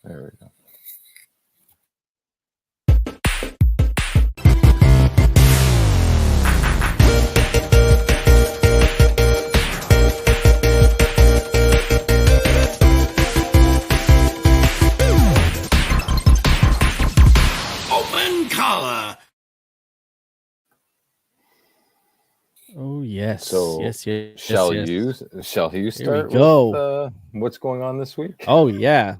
There we go. Open collar. Oh yes. So yes. shall you start go. with what's going on this week? Oh yeah.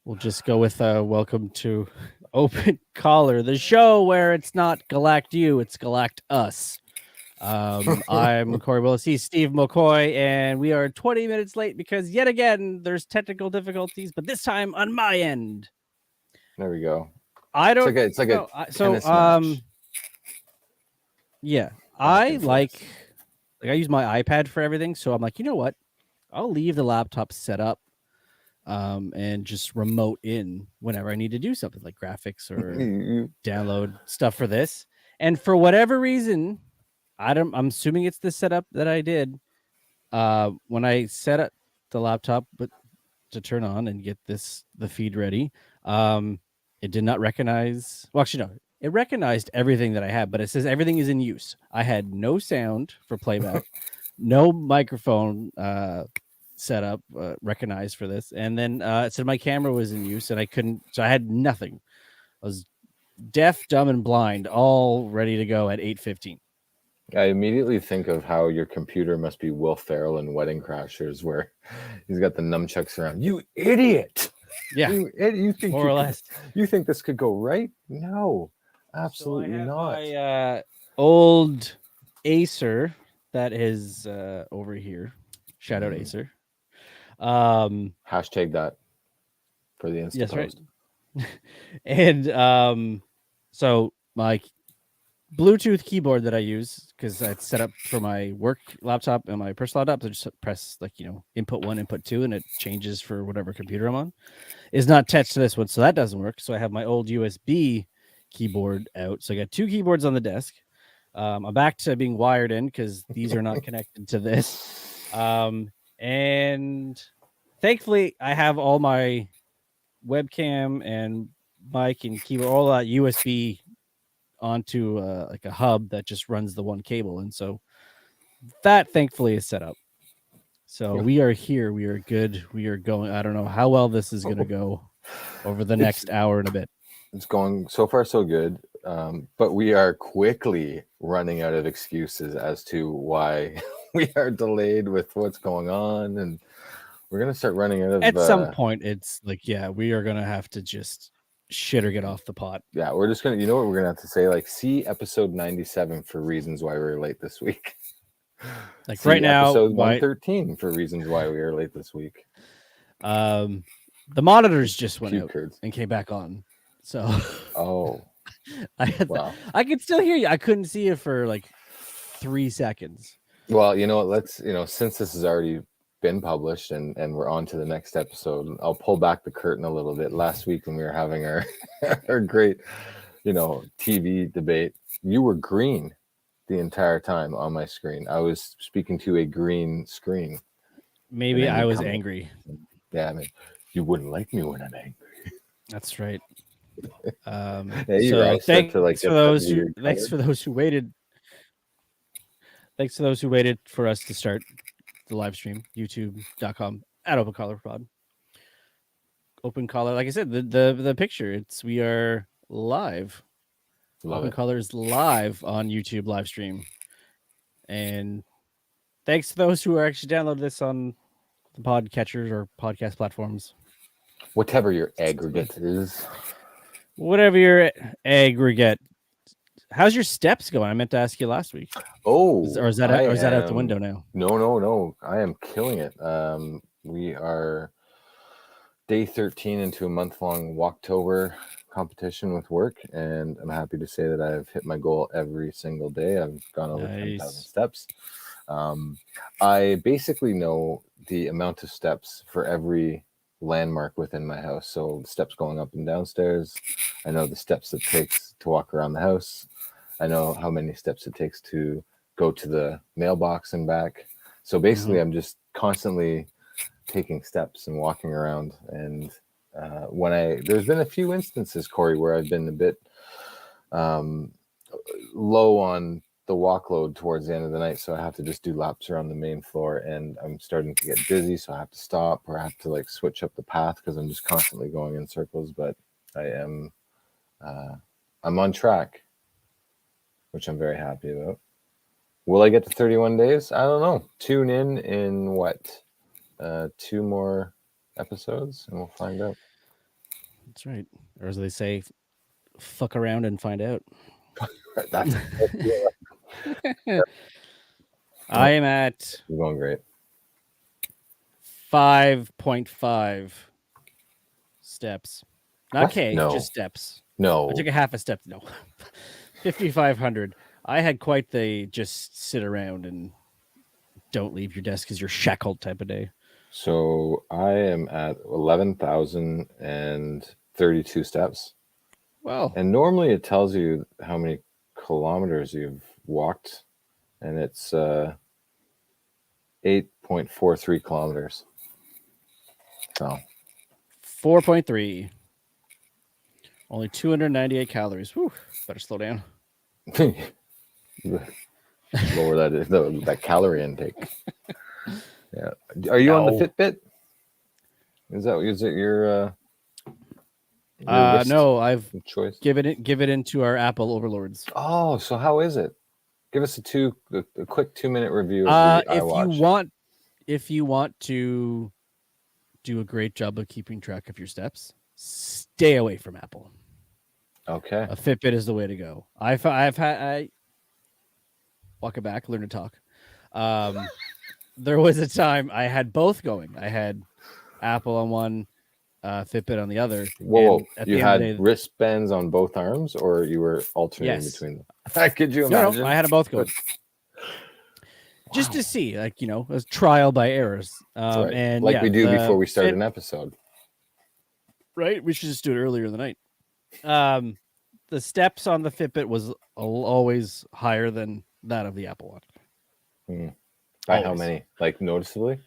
We'll just go with welcome to Open Collar, the show where it's not Galact you, it's Galact us. I'm Cory Willis, he's Steve McCoy, and we are 20 minutes late because yet again there's technical difficulties, but this time on my end. There we go. I don't. It's like a tennis match. Yeah, I like I use my iPad for everything, so I'm like, you know what? I'll leave the laptop set up, and just remote in whenever I need to do something like graphics or download stuff for this. And for whatever reason, I'm assuming it's the setup that I did. When I set up the laptop, but to turn on and get the feed ready, it did not recognize. Well, actually, no. It recognized everything that I had, but it says everything is in use. I had no sound for playback, no microphone set up recognized for this, and then it said my camera was in use, and I couldn't. So I had nothing. I was deaf, dumb, and blind, all ready to go at 8:15. I immediately think of how your computer must be Will Ferrell in Wedding Crashers, where he's got the nunchucks around. You idiot! Yeah, you think more or less. You think this could go right? No. Absolutely not. My old Acer that is over here. Shout out Acer. Hashtag that for the Insta post. Right. And so my Bluetooth keyboard that I use, because it's set up for my work laptop and my personal laptop, so just press input 1, input 2, and it changes for whatever computer I'm on, is not attached to this one, so that doesn't work. So I have my old USB keyboard out. So I got 2 keyboards on the desk. I'm back to being wired in because these are not connected to this. And thankfully I have all my webcam and mic and keyboard, all that USB onto like a hub that just runs the one cable. And so that thankfully is set up. So we are here. We are good. We are going. I don't know how well this is going to go over the next hour and a bit. It's going so far so good, but we are quickly running out of excuses as to why we are delayed with what's going on, and we're going to start running out of... At some point, it's like, we are going to have to just shit or get off the pot. Yeah, we're just going to... You know what we're going to have to say? Like, see episode 97 for reasons why we were late this week. Like see right now... Episode 113 for reasons why we are late this week. The monitors just went out and came back on. So, I could still hear you. I couldn't see you for like 3 seconds. Well, you know what? Since this has already been published and we're on to the next episode, I'll pull back the curtain a little bit. Last week when we were having our great, TV debate, you were green the entire time on my screen. I was speaking to a green screen. Maybe I was angry. Yeah, I mean, you wouldn't like me when I'm angry. That's right. Thanks for those who waited. Thanks to those who waited for us to start the live stream. YouTube.com at Open Collar Pod. Open Collar, like I said, the picture. We are live. Open Collar is live on YouTube live stream. And thanks to those who are actually downloaded this on the podcatchers or podcast platforms. Whatever your aggregate is. Whatever your aggregate. How's your steps going? I meant to ask you last week. Oh, is that out the window now? No. I am killing it. We are day 13 into a month-long Walktober competition with work, and I'm happy to say that I've hit my goal every single day. I've gone over 10,000 steps. I basically know the amount of steps for every landmark within my house. So steps going up and downstairs. I know the steps it takes to walk around the house. I know how many steps it takes to go to the mailbox and back. So basically, I'm just constantly taking steps and walking around. And there's been a few instances, Cory, where I've been a bit low on the walk load towards the end of the night, so I have to just do laps around the main floor, and I'm starting to get dizzy, so I have to stop, or I have to like switch up the path because I'm just constantly going in circles. But I'm on track, which I'm very happy about. Will I get to 31 days? I don't know. Tune in what 2 more episodes and we'll find out. That's right. Or as they say, fuck around and find out. That's I am at You're going great. 5.5 steps. Not What? K, No. just steps. No. I took a half a step. No. 5,500. I had quite the just sit around and don't leave your desk because you're shackled type of day. So I am at 11,032 steps. Well, And normally it tells you how many kilometers you've walked, and it's 8.43 kilometers. So 4.3. Only 298 calories. Whew. Better slow down. lower that calorie intake. Yeah. Are you on the Fitbit? Is it your wrist no, I've choice? give it into our Apple overlords. Oh, so how is it? Give us a quick 2-minute review of the iWatch. If you want to do a great job of keeping track of your steps, stay away from Apple. Okay. A Fitbit is the way to go. I walk it back, learn to talk. There was a time I had both going. I had Apple on one, Fitbit on the other. Whoa! You had wristbands on both arms, or you were alternating between them? Could you imagine? No, I had them both going. Just to see, like, it was trial by errors. Right. And we do before we start an episode. Right? We should just do it earlier in the night. The steps on the Fitbit was always higher than that of the Apple Watch. By how many? Like noticeably?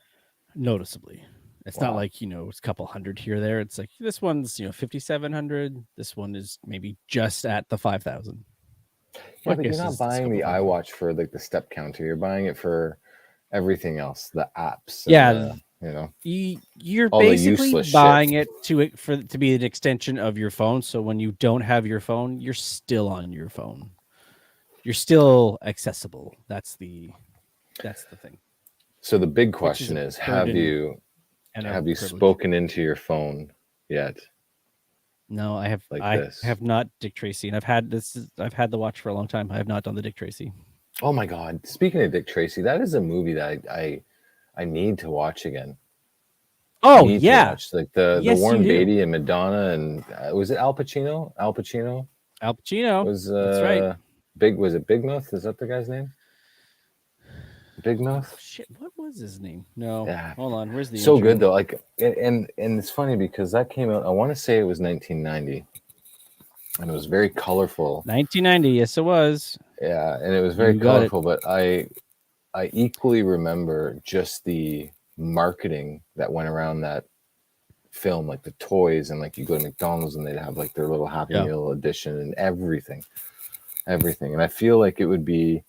Noticeably. It's not like, it's a couple hundred here or there. It's like this one's, 5,700. This one is maybe just at the 5,000. Yeah, but you're not buying the iWatch for like the step counter. You're buying it for everything else, the apps. Yeah. You're basically buying it to be an extension of your phone. So when you don't have your phone, you're still on your phone. You're still accessible. That's the thing. So the big question is, have you spoken into your phone yet? No, I have. I have not Dick Tracy, and I've had the watch for a long time. I have not done the Dick Tracy. Oh my God! Speaking of Dick Tracy, that is a movie that I need to watch again. Oh yeah, like the Warren Beatty and Madonna, and was it Al Pacino? Al Pacino was that's right. Was it Big Mouth? Is that the guy's name? Big Mouth? Oh, shit, what was his name? No, yeah. Hold on. Where's the so intro? Good though? Like, and it's funny because that came out. I want to say it was 1990, and it was very colorful. 1990, yes, it was. Yeah, and it was very colorful. But I equally remember just the marketing that went around that film, like the toys, and like you go to McDonald's and they'd have like their little Happy Meal edition and everything. And I feel like it would be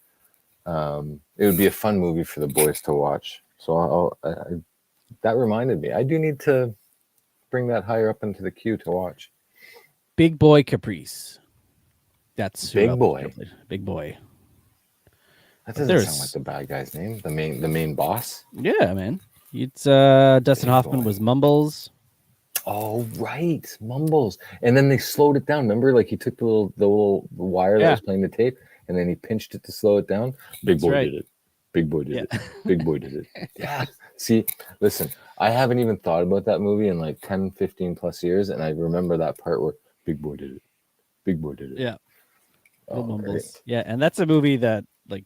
a fun movie for the boys to watch. So that reminded me. I do need to bring that higher up into the queue to watch. Big Boy Caprice. That's Big Boy. Big Boy. That doesn't sound like the bad guy's name. The main boss. Yeah, man. It's Dustin Hoffman was Mumbles. Oh right, Mumbles. And then they slowed it down. Remember, like he took the little wire that was playing the tape, and then he pinched it to slow it down. Big Boy did it. Big Boy did it. Big Boy did it. Yeah. See, listen, I haven't even thought about that movie in like 10, 15 plus years, and I remember that part where Big Boy did it. Big Boy did it. Yeah. Oh, Mumbles. Yeah, and that's a movie that like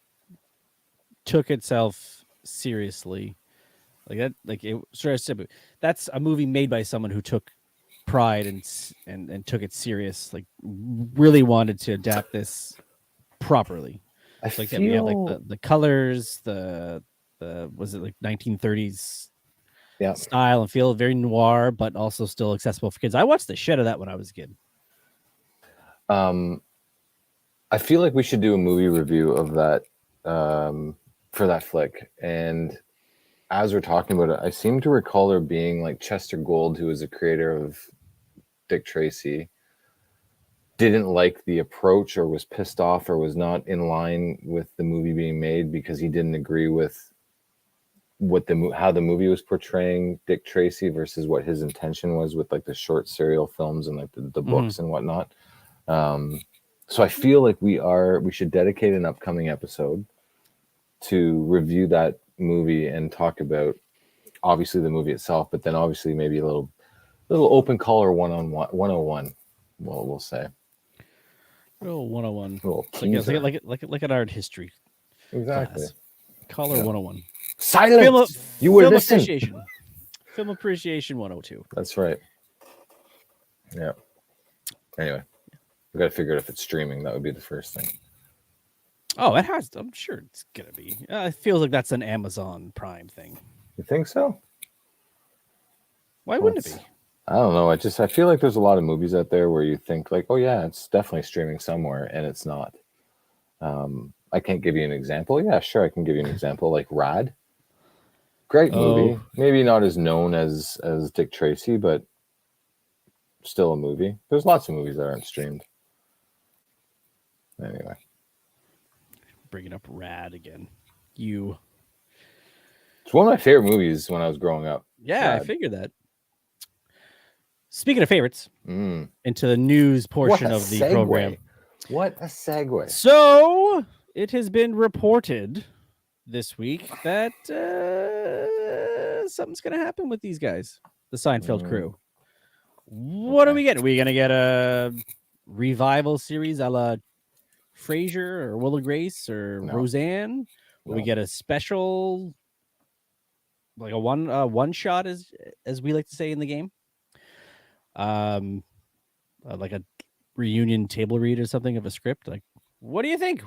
took itself seriously. That's a movie made by someone who took pride and took it serious. Like, really wanted to adapt this properly. We have like the colors, the was it like 1930s Yeah. style and feel, very noir, but also still accessible for kids. I watched the shit of that when I was a kid. I feel like we should do a movie review of that for that flick. And as we're talking about it, I seem to recall there being like Chester Gould, who was the creator of Dick Tracy, didn't like the approach or was pissed off or was not in line with the movie being made because he didn't agree with what how the movie was portraying Dick Tracy versus what his intention was with like the short serial films and like the books and whatnot. So I feel like we should dedicate an upcoming episode to review that movie and talk about obviously the movie itself, but then obviously maybe a little open color 101. Well, we'll say. Oh, 101. Little like an art history. Exactly. Class. Color 101. Silence. You will listen. Appreciation. Film appreciation 102. That's right. Yeah. Anyway, we got to figure out if it's streaming. That would be the first thing. Oh, it has. I'm sure it's gonna be. It feels like that's an Amazon Prime thing. You think so? Why wouldn't it be? I don't know. I feel like there's a lot of movies out there where you think like, oh yeah, it's definitely streaming somewhere, and it's not. I can't give you an example. Yeah, sure, I can give you an example. Like Rad, great movie. Maybe not as known as Dick Tracy, but still a movie. There's lots of movies that aren't streamed. Anyway, bringing up Rad again. It's one of my favorite movies when I was growing up. Yeah, Rad. I figured that. Speaking of favorites, into the news portion of the program. What a segue. So it has been reported this week that something's going to happen with these guys, the Seinfeld crew. What are we getting? Are we going to get a revival series a la Frasier or Will of Grace or Roseanne? Will we get a special, like a one shot, as we like to say in the game? Like a reunion table read or something of a script. Like, what do you think?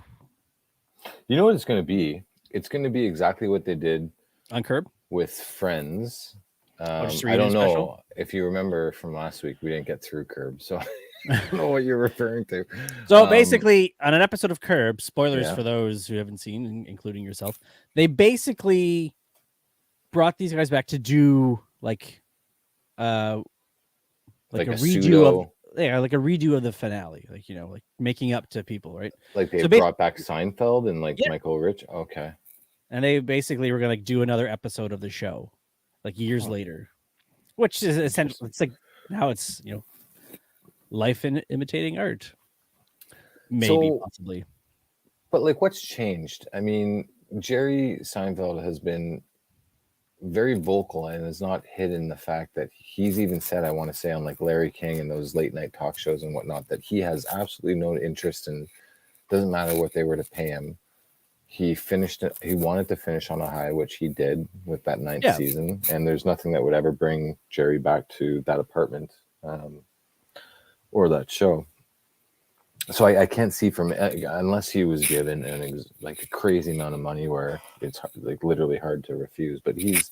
You know what it's going to be? It's going to be exactly what they did on Curb with Friends. I don't know special? if you remember from last week. We didn't get through Curb, so I don't know what you're referring to. So basically, on an episode of Curb, spoilers for those who haven't seen, including yourself, they basically brought these guys back to do like a redo of like a redo of the finale, like like making up to people, right? Like they brought back Seinfeld and like Michael Rich. Okay. And they basically were gonna do another episode of the show, like years later, which is essentially it's like now it's life imitating art, maybe possibly. But like, what's changed? I mean, Jerry Seinfeld has been very vocal and has not hidden the fact that he's even said, I want to say on like Larry King and those late night talk shows and whatnot, that he has absolutely no interest in, doesn't matter what they were to pay him. He finished it. He wanted to finish on a high, which he did with that ninth season. And there's nothing that would ever bring Jerry back to that apartment or that show. So I can't see from unless he was given like a crazy amount of money where it's like literally hard to refuse. But he's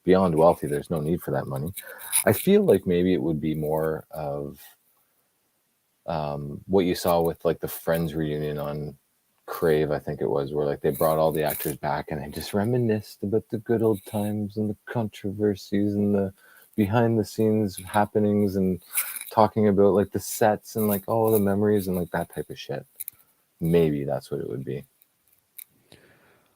beyond wealthy. There's no need for that money. I feel like maybe it would be more of what you saw with like the Friends reunion on Crave, I think it was, where like they brought all the actors back and they just reminisced about the good old times and the controversies and the behind the scenes happenings and talking about like the sets and like all the memories and like that type of shit. Maybe that's what it would be.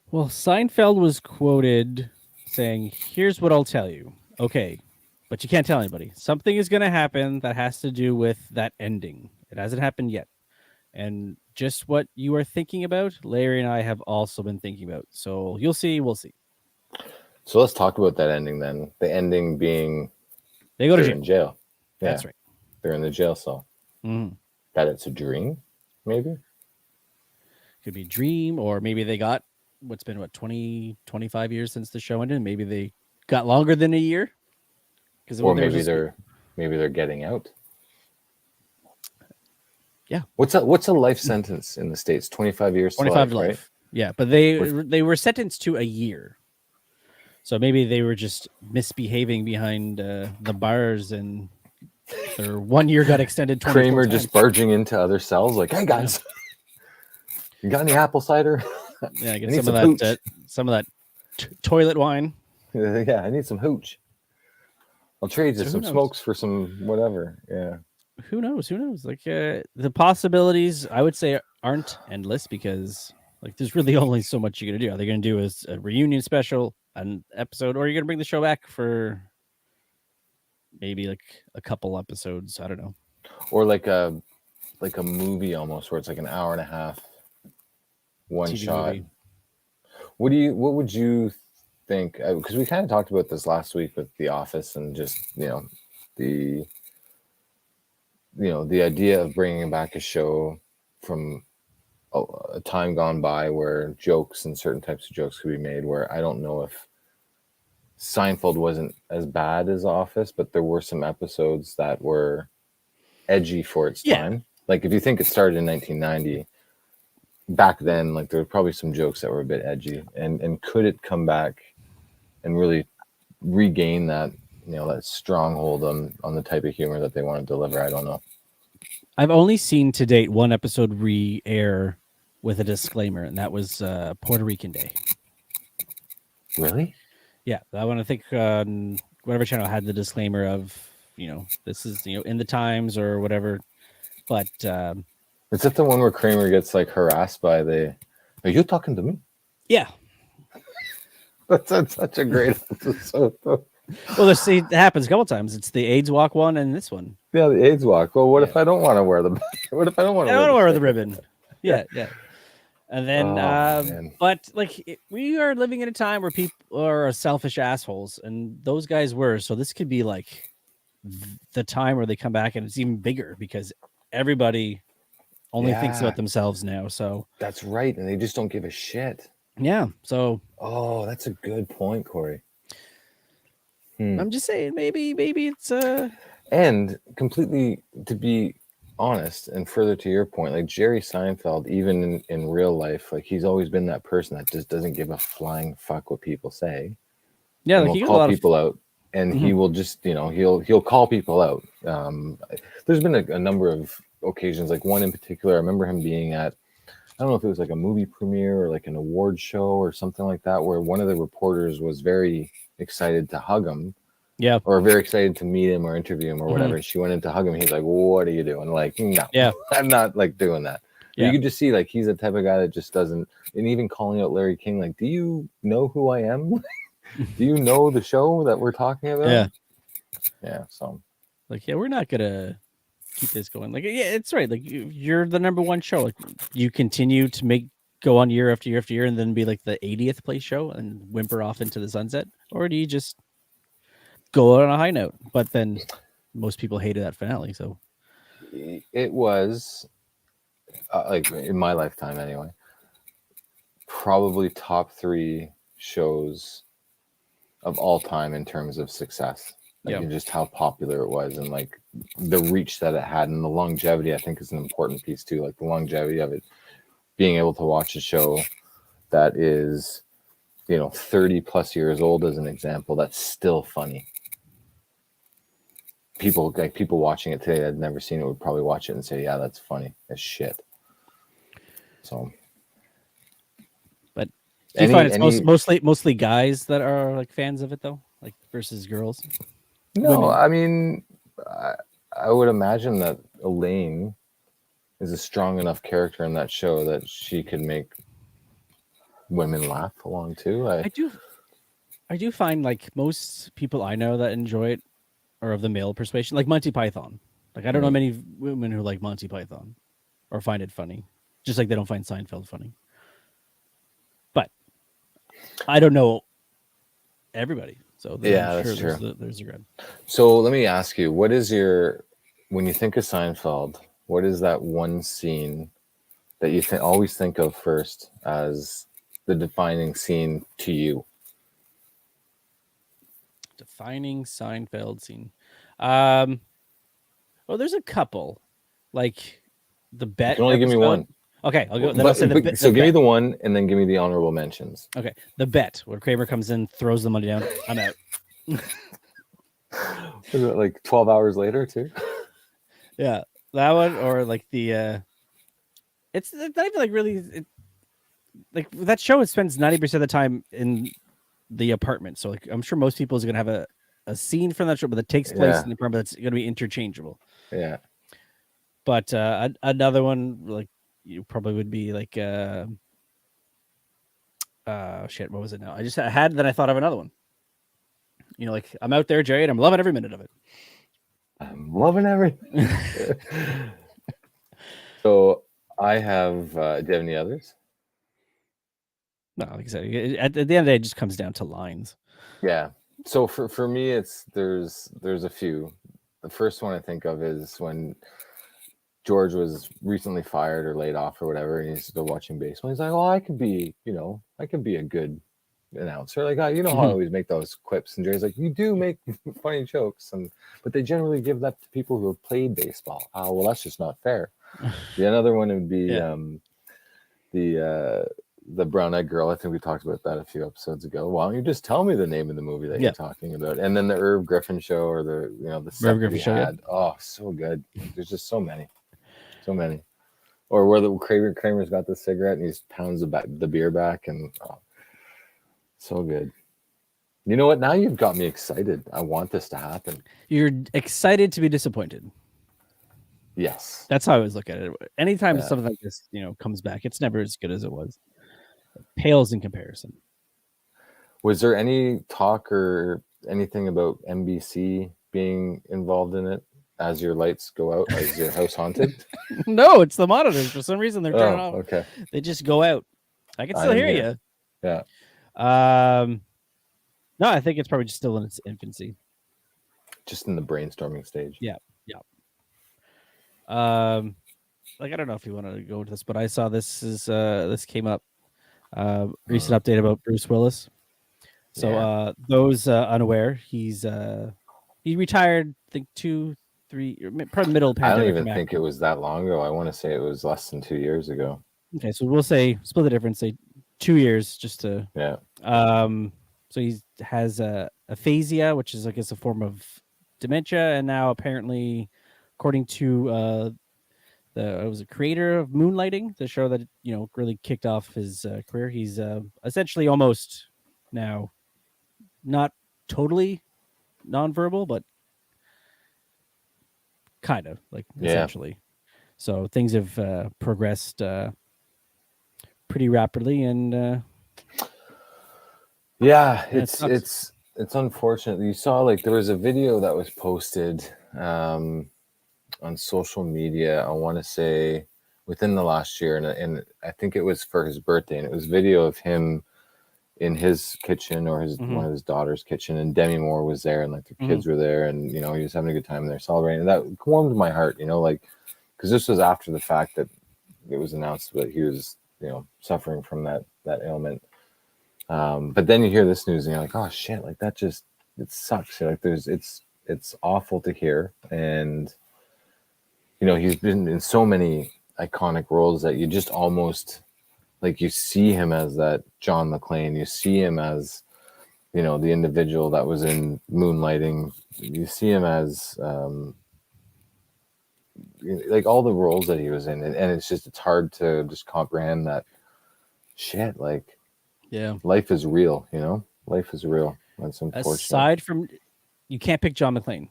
Well, Seinfeld was quoted saying, "Here's what I'll tell you. Okay, but you can't tell anybody. Something is going to happen that has to do with that ending. It hasn't happened yet. And just what you are thinking about, Larry and I have also been thinking about. So you'll see, we'll see." So let's talk about that ending then. The ending being they go to jail. In jail. Yeah. That's right. They're in the jail cell. Mm-hmm. That it's a dream, maybe? Could be a dream, or maybe they got what's been 20, 25 years since the show ended. Maybe they got longer than a year. Or maybe they're getting out. Yeah. What's a life sentence in the States? 25 years 25 to life, right? Yeah, but they were sentenced to a year. So maybe they were just misbehaving behind the bars, and their 1 year got extended 24 Kramer times. just barging into other cells like, "Hey guys, you got any apple cider? Yeah, I get need some of some that toilet wine. Yeah, I need some hooch. I'll trade you So who some knows? smokes for some whatever." Yeah. Who knows? Who knows? Like the possibilities, I would say, aren't endless, because like there's really only so much you're gonna do. Are they gonna do a reunion special, an episode, or are you gonna bring the show back for maybe like a couple episodes? I don't know. Or like a movie almost, where it's like an hour and a half, one TV shot. movie. What would you think? Because we kind of talked about this last week with The Office, and just the the idea of bringing back a show from a time gone by where jokes and certain types of jokes could be made. Where I don't know if Seinfeld wasn't as bad as Office, but there were some episodes that were edgy for its time. Like if you think it started in 1990, back then, like there were probably some jokes that were a bit edgy. And could it come back and really regain that that stronghold on the type of humor that they want to deliver? I don't know. I've only seen to date one episode re-air with a disclaimer, and that was Puerto Rican Day. Really? Yeah, that one I think whatever channel had the disclaimer of this is in the times or whatever. But is that the one where Kramer gets like harassed by the? Are you talking to me? Yeah, that's such a great episode. Well, it happens a couple times. It's the AIDS walk one and this one. Yeah, the AIDS walk. Well, what if I don't want to wear the? What if I don't want to? I don't wear the ribbon. Yeah. And then, but like we are living in a time where people are selfish assholes, and those guys were. So this could be like the time where they come back, and it's even bigger because everybody only thinks about themselves now. So that's right, and they just don't give a shit. Yeah. So. Oh, that's a good point, Cory. I'm just saying, maybe it's And completely, to be honest, and further to your point, like Jerry Seinfeld, even in real life, like he's always been that person that just doesn't give a flying fuck what people say. Yeah, like he'll call people out, and he will just, he'll call people out. There's been a number of occasions, like one in particular. I remember him being at, I don't know if it was like a movie premiere or like an award show or something like that, where one of the reporters was very excited to hug him. Yeah. Or very excited to meet him or interview him or whatever. And she went in to hug him. He's like, "What are you doing?" Like, no, I'm not like doing that. Yeah. You could just see like he's the type of guy that just doesn't. And even calling out Larry King, like, "Do you know who I am? Do you know the show that we're talking about?" Yeah. So, like, we're not gonna keep this going. Like, it's right. Like, you're the number one show. Like, you continue to go on year after year after year, and then be like the 80th place show and whimper off into the sunset, or do you just go out on a high note? But then most people hated that finale. So it was like in my lifetime anyway, probably top 3 shows of all time in terms of success. Like just how popular it was, and like the reach that it had, and the longevity, I think, is an important piece too. Like the longevity of it, being able to watch a show that is 30 plus years old, as an example, that's still funny. People watching it today that had never seen it would probably watch it and say, "Yeah, that's funny as shit." So, but do you find it's mostly guys that are like fans of it though, like versus girls? No, women? I mean, I would imagine that Elaine is a strong enough character in that show that she could make women laugh along too. I do find like most people I know that enjoy it are of the male persuasion, like Monty Python. Like I don't know many women who like Monty Python or find it funny, just like they don't find Seinfeld funny. But I don't know everybody, so that's true. There's a grab. So let me ask you, what is when you think of Seinfeld, what is that one scene that you always think of first as the defining scene to you? Defining Seinfeld scene. Well, there's a couple. Like the bet. You can only give me one. Okay, I'll go. Then I'll say the bet. So give me the one, and then give me the honorable mentions. Okay, the bet where Kramer comes in, throws the money down. I'm out. Was it like 12 hours later too? Yeah, that one, or like the. It's not even like really. Like that show, it spends 90% of the time in the apartment. So like, I'm sure most people is gonna have a scene from that show, but that takes place in the apartment that's gonna be interchangeable. Yeah. But another one, like you probably would be like shit, what was it now? I had then I thought of another one. You know, like I'm out there, Jerry, and I'm loving every minute of it. I'm loving everything. So I have do you have any others? No, like I said, at the end of the day, it just comes down to lines. Yeah. So for me, it's there's a few. The first one I think of is when George was recently fired or laid off or whatever, and he's still watching baseball. He's like, "Oh, I could be a good announcer. Like, you know how I always make those quips." And Jerry's like, "You do make funny jokes, but they generally give that to people who have played baseball." Oh, well, that's just not fair. Another one would be the brown-eyed girl. I think we talked about that a few episodes ago. Why don't you just tell me the name of the movie that you're talking about? And then the Irv Griffin show, or the Irv Griffin show. Yeah. Oh, so good. There's just so many. Or where the Kramer's got the cigarette and he pounds the beer back, and so good. You know what? Now you've got me excited. I want this to happen. You're excited to be disappointed. Yes, that's how I always look at it. Anytime something like this, comes back, it's never as good as it was. It pales in comparison. Was there any talk or anything about NBC being involved in it? As your lights go out, is your house haunted? No, it's the monitors. For some reason, they're turning off. Okay. They just go out. I can still hear you. Yeah. No, I think it's probably just still in its infancy. Just in the brainstorming stage. Yeah. Like I don't know if you want to go into this, but I saw this came up. Recent update about Bruce Willis. So those unaware, he retired. I think 2, 3, probably middle pandemic. I don't even think it was that long ago. I want to say it was less than 2 years ago. Okay, so we'll say split the difference. Say 2 years, just to So he has aphasia, which is I guess a form of dementia, and now apparently, according to was a creator of Moonlighting, the show that really kicked off his career. He's essentially almost now not totally nonverbal, but kind of like essentially. So things have progressed pretty rapidly, and it's unfortunate. You saw there was a video that was posted on social media, I want to say within the last year, and I think it was for his birthday, and it was video of him in his kitchen or one of his daughter's kitchen, and Demi Moore was there, and their kids were there, and he was having a good time, and they're celebrating, and that warmed my heart, because this was after the fact that it was announced that he was suffering from that ailment, but then you hear this news and you're like, oh shit, that just, it sucks. It's awful to hear, and he's been in so many iconic roles that you just almost you see him as that John McClane. You see him as, the individual that was in Moonlighting. You see him as all the roles that he was in. And it's hard to just comprehend that shit. Life is real, life is real. That's unfortunate. Aside from, you can't pick John McClane.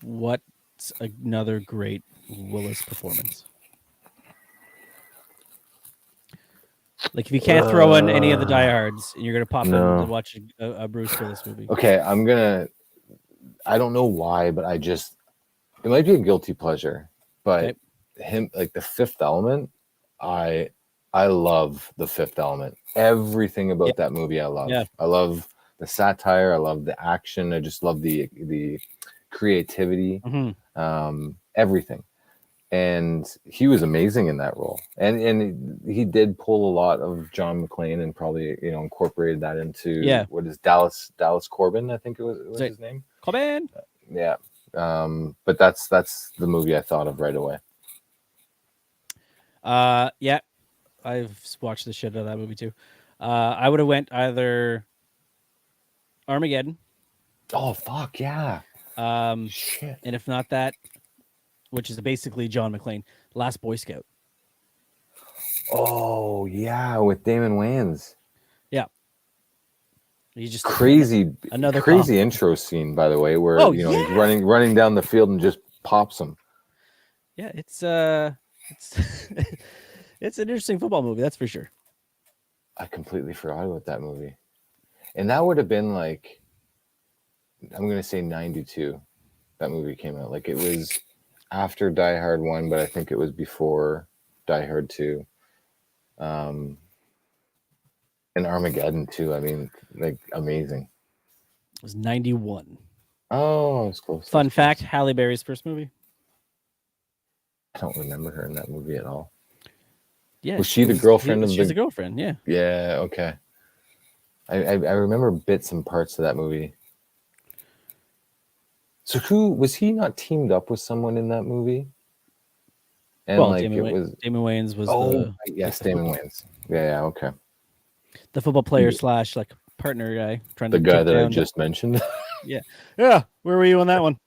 What's another great Willis performance? If you can't throw in any of the diehards, and you're gonna pop in to watch a Bruce Willis movie. Okay, I don't know why, but it might be a guilty pleasure, but him, The Fifth Element, I love The Fifth Element. Everything about that movie I love. I love the satire, I love the action, I just love the creativity, everything. And he was amazing in that role, and he did pull a lot of John McClane, and probably incorporated that into what is Dallas Corbin, I think it was his name. Corbin. But that's the movie I thought of right away. Yeah, I've watched the shit out of that movie too. I would have went either Armageddon, Oh fuck yeah! Shit. and if not that, which is basically John McClane, Last Boy Scout. Oh yeah, with Damon Wayans. Yeah, he's just Crazy, another crazy cop. intro scene, by the way, where Oh, he's yeah. running down the field and just pops him. Yeah, it's it's an interesting football movie, that's for sure. I completely forgot about that movie, and that would have been like, I'm gonna say 92. That movie came out. Like it was after Die Hard 1, but I think it was before Die Hard 2. And Armageddon too. I mean, like amazing. It was 91. Oh, it's close. Fun fact: Halle Berry's first movie. I don't remember her in that movie at all. Yeah, Was she the girlfriend of She's the girlfriend. Yeah. Yeah. Okay. I remember bits and parts of that movie. So who was he not teamed up with someone in that movie? And Well, like Damon Wayans was yes, Damon Wayans. Yeah, okay. the football player / like partner guy trying The to guy take that down I just mentioned. Yeah. Where were you on that one?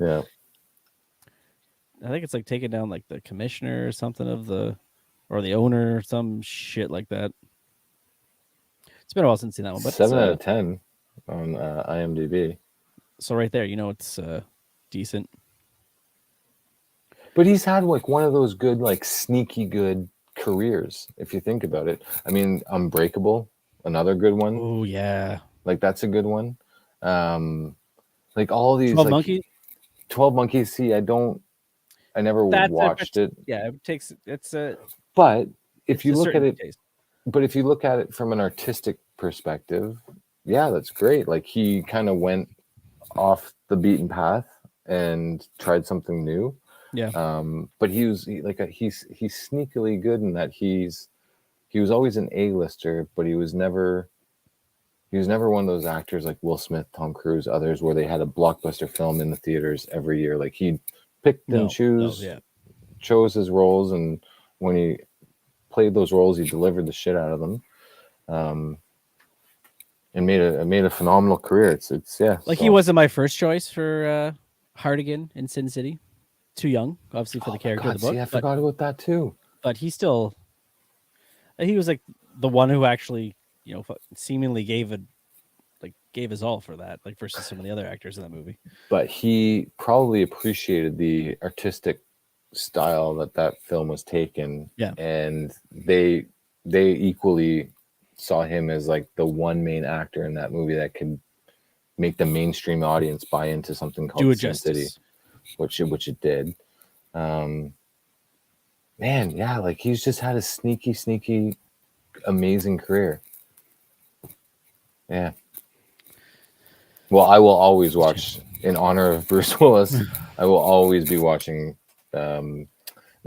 Yeah. I think it's like taking down like the commissioner or something or the owner, some shit like that. It's been a while since I've seen that one, but 7 out of 10 on IMDb. So right there, it's decent. But he's had like one of those good, like sneaky good careers, if you think about it. I mean, Unbreakable, another good one. Oh yeah, like that's a good one. Like all these 12 like Monkeys. 12 Monkeys. See, I never watched it. Yeah, it's a. But if you a look at it, taste. but if you look at it from an artistic perspective, yeah, that's great. Like he kind of went off the beaten path and tried something new. Yeah. But he's sneakily good in that he was always an A-lister, but he was never one of those actors like Will Smith, Tom Cruise, others where they had a blockbuster film in the theaters every year. Like he picked and chose his roles, and when he played those roles, he delivered the shit out of them. And made a phenomenal career. It's he wasn't my first choice for Hardigan in Sin City. Too young, obviously, for the character of the book. See, I forgot about that too. But he was like the one who actually, seemingly gave his all for that, like versus some of the other actors in that movie. But he probably appreciated the artistic style that film was taken. Yeah. And they equally saw him as like the one main actor in that movie that could make the mainstream audience buy into something called Sin City, which it did. Man, yeah, like he's just had a sneaky, amazing career. Yeah. Well, I will always watch, in honor of Bruce Willis, I will always be watching The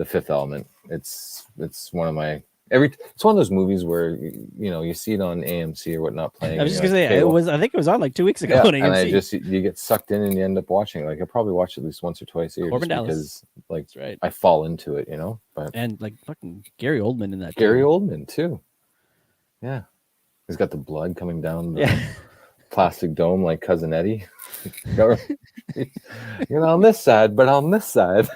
Fifth Element. It's one of my it's one of those movies where you see it on AMC or whatnot playing. I was just gonna say I think it was on like 2 weeks ago. Yeah, and you get sucked in and you end up watching it. Like I probably watch it at least once or twice a year because like right. I fall into it, But and like fucking Gary Oldman in that. Gary Oldman too. Yeah, he's got the blood coming down the plastic dome like Cousin Eddie. On this side, but on this side,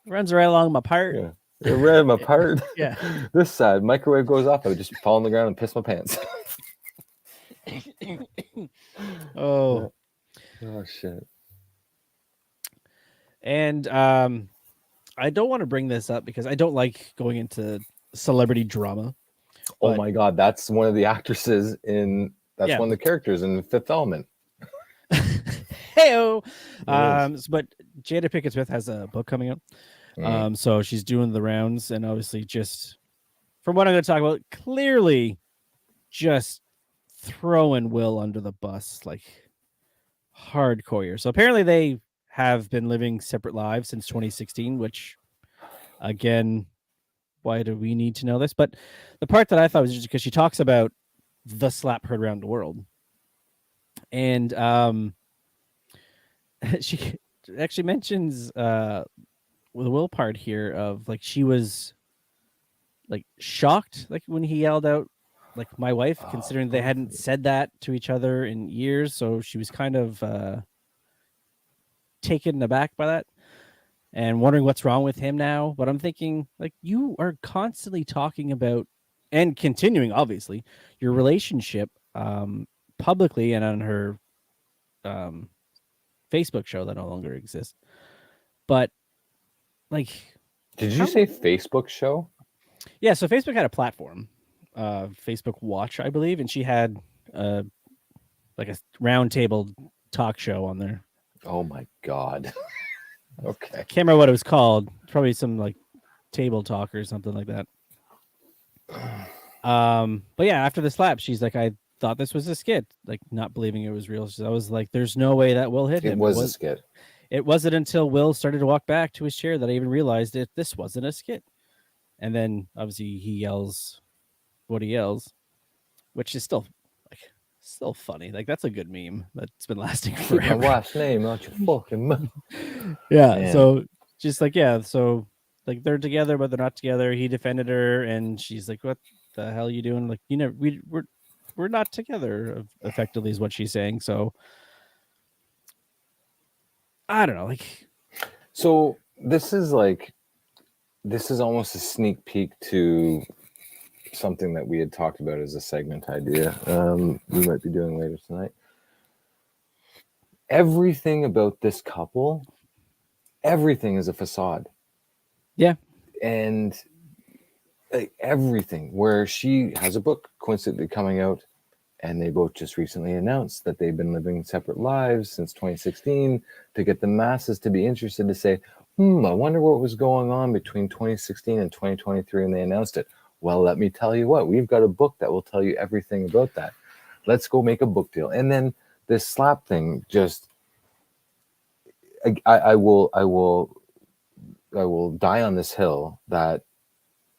runs right along my part. Yeah. It ran my part. Yeah. This side, microwave goes off. I would just fall on the ground and piss my pants. Oh shit. And I don't want to bring this up because I don't like going into celebrity drama. Oh my god, that's one of the actresses in one of the characters in The Fifth Element. Heyo. But Jada Pinkett Smith has a book coming out. So she's doing the rounds, and obviously, just from what I'm going to talk about, clearly just throwing Will under the bus like hardcore. So apparently, they have been living separate lives since 2016, which, again, why do we need to know this? But the part that I thought was just because she talks about the slap heard around the world, and she actually mentions Will part here of like she was like shocked like when he yelled out like my wife, considering they hadn't said that to each other in years, so she was kind of taken aback by that and wondering what's wrong with him now. But I'm thinking like you are constantly talking about and continuing obviously your relationship publicly and on her Facebook show that no longer exists. But like, Did you say Facebook show? Yeah, so Facebook had a platform, Facebook Watch, I believe, and she had like a round table talk show on there. Oh my god. Okay. Can't remember what it was called. Probably some like table talk or something like that. But yeah, after the slap, she's like, I thought this was a skit, like not believing it was real. I was like, there's no way that Will hit him. It was a skit. It wasn't until Will started to walk back to his chair that I even realized that this wasn't a skit. And then obviously he yells what he yells, which is still funny. Like that's a good meme that's been lasting forever. My wife's name, not your fucking Yeah. Man. So just like so like they're together but they're not together. He defended her and she's like, what the hell are you doing? Like, you know, we're not together, effectively is what she's saying. So I don't know, like, so this is almost a sneak peek to something that we had talked about as a segment idea. We might be doing later tonight. Everything about this couple, everything is a facade. Yeah. And like everything, where she has a book coincidentally coming out, and they both just recently announced that they've been living separate lives since 2016 to get the masses to be interested to say, I wonder what was going on between 2016 and 2023 when they announced it. Well, let me tell you what, we've got a book that will tell you everything about that. Let's go make a book deal. And then this slap thing just, I will die on this hill that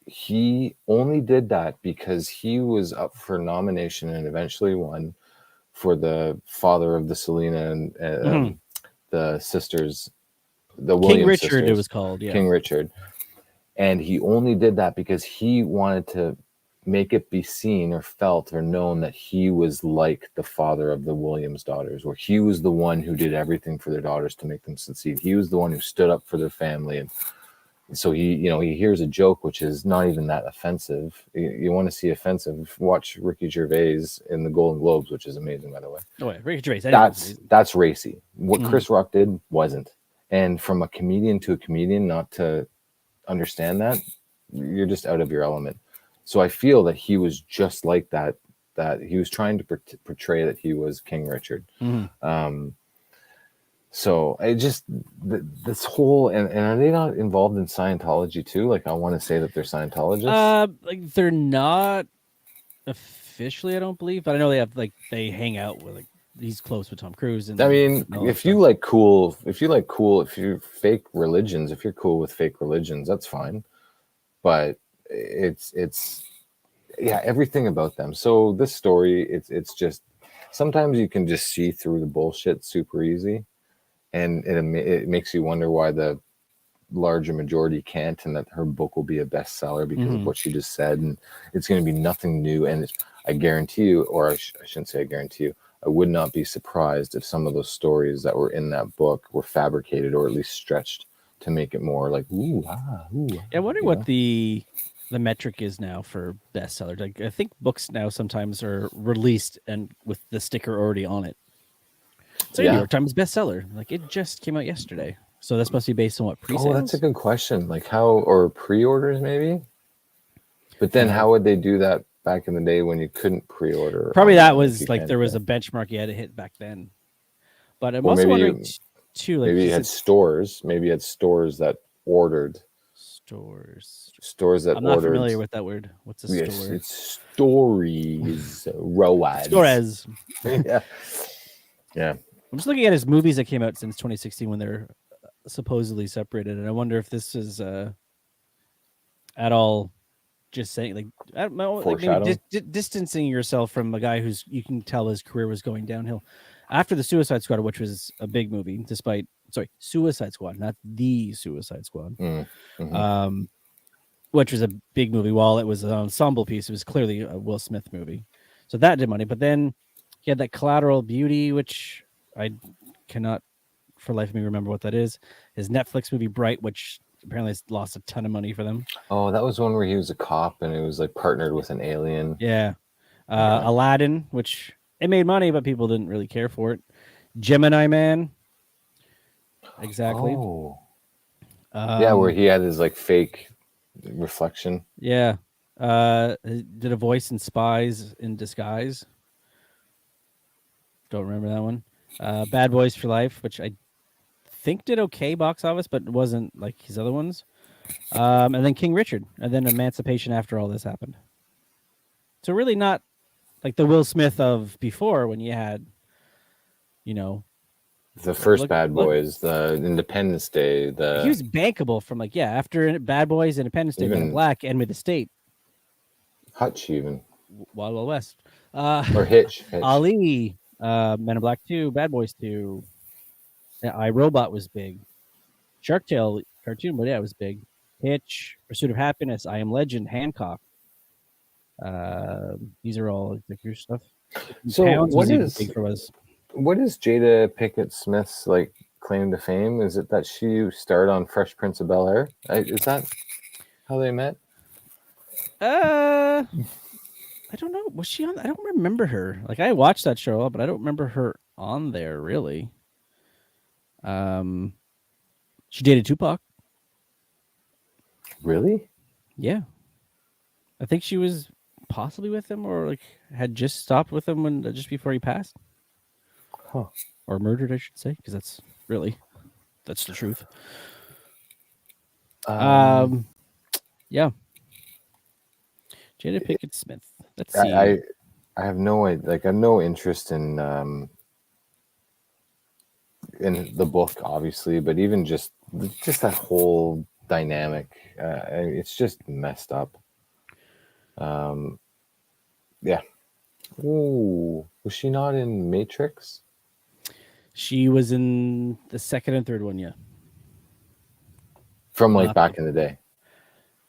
he only did that because he was up for nomination and eventually won for the father of the Selena and the sisters, the Williams King Richard sisters, it was called, yeah. King Richard. And he only did that because he wanted to make it be seen or felt or known that he was like the father of the Williams daughters, where he was the one who did everything for their daughters to make them succeed. He was the one who stood up for their family. And so he hears a joke, which is not even that offensive. You want to see offensive, watch Ricky Gervais in the Golden Globes, which is amazing, by the way. Oh, yeah, Ricky Gervais. That's racy. What Chris Rock did wasn't. And from a comedian to a comedian, not to understand that, you're just out of your element. So I feel that he was just like that he was trying to portray that he was King Richard. So I just this whole and are they not involved in Scientology too? Like I want to say that they're Scientologists. Like they're not officially, I don't believe, but I know they have they hang out with he's close with Tom Cruise. And I mean, if you're fake religions, if you're cool with fake religions, that's fine. But it's everything about them. So this story, it's just sometimes you can just see through the bullshit super easy. And it makes you wonder why the larger majority can't, and that her book will be a bestseller because of what she just said. And it's going to be nothing new. And I guarantee you, or I shouldn't say I guarantee you, I would not be surprised if some of those stories that were in that book were fabricated or at least stretched to make it more like, ooh. Yeah, I wonder what the metric is now for bestseller. Like I think books now sometimes are released and with the sticker already on it. So New York Times bestseller. Like it just came out yesterday. So that's supposed to be based on what pre-sales? Oh, that's a good question. Like how, or pre-orders maybe? But then how would they do that back in the day when you couldn't pre-order? Probably that was like there was a benchmark you had to hit back then. But I'm also wondering too, like maybe you had stores. Maybe you had stores that ordered. Stores that I'm not ordered. familiar with that word. What's a store? It's stories. Roads. Stores. Yeah. I'm just looking at his movies that came out since 2016 when they're supposedly separated, and I wonder if this is at all just saying like maybe distancing yourself from a guy who's you can tell his career was going downhill. after the Suicide Squad, which was a big movie, Suicide Squad, not the Suicide Squad, which was a big movie. While it was an ensemble piece, it was clearly a Will Smith movie, so that did money. But then he had that Collateral Beauty, which I cannot for life of me remember what that is. His Netflix movie Bright, which apparently has lost a ton of money for them. Oh, that was one where he was a cop and it was like partnered with an alien. Yeah. Aladdin, which it made money, but people didn't really care for it. Gemini Man. Exactly. Oh. Yeah, where he had his like fake reflection. Yeah. Did a voice in Spies in Disguise. Don't remember that one. Bad Boys for Life, which I think did okay box office, but it wasn't like his other ones. And then King Richard, and then Emancipation after all this happened. So really not like the Will Smith of before when you had, the first Bad Boys, the Independence Day. He was bankable from after Bad Boys, Independence Day, Men in Black, Enemy of the State. Hutch even. Wild Wild West. Or Hitch. Ali, Men in Black 2, Bad Boys 2. I, Robot was big. Shark Tale cartoon, but yeah, it was big. Hitch, Pursuit of Happiness, I Am Legend, Hancock. These are all like your stuff. So what is big for us? What is Jada Pinkett Smith's like claim to fame? Is it that she starred on Fresh Prince of Bel-Air? Is that how they met? I don't know. Was she on? I don't remember her. Like I watched that show, but I don't remember her on there really. She dated Tupac. Really? Yeah. I think she was possibly with him, or like had just stopped with him when just before he passed. Huh. Or murdered, I should say, because that's the truth. Yeah. Jada Pinkett Smith. Let's see. I have no interest in the book, obviously, but even just that whole dynamic, it's just messed up. Yeah. Ooh, was she not in Matrix? She was in the second and third one, yeah. From like back in the day.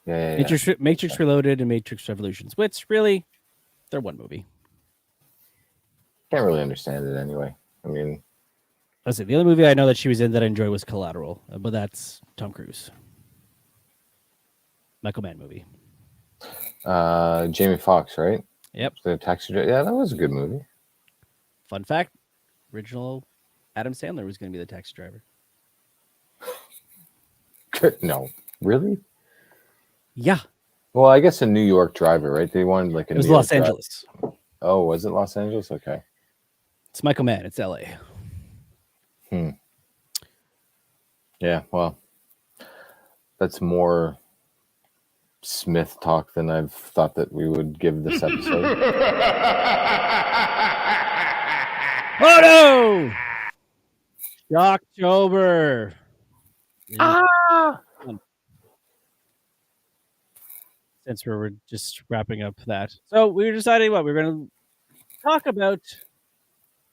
Yeah. Matrix Reloaded and Matrix Revolutions, which really, they're one movie. Can't really understand it anyway. I mean, the only movie I know that she was in that I enjoyed was Collateral, but that's Tom Cruise. Michael Mann movie. Jamie Foxx, right? Yep. The Taxi Driver. Yeah, that was a good movie. Fun fact: original Adam Sandler was going to be the taxi driver. No, really? Yeah. Well, I guess a New York driver, right? They wanted like a. It was New York Los Angeles. Oh, was it Los Angeles? Okay. It's Michael Mann. It's LA. Yeah, well, that's more Smith talk than I've thought that we would give this episode. Oh no! Shocktober. Since we're just wrapping up that, so we were deciding what we're going to talk about.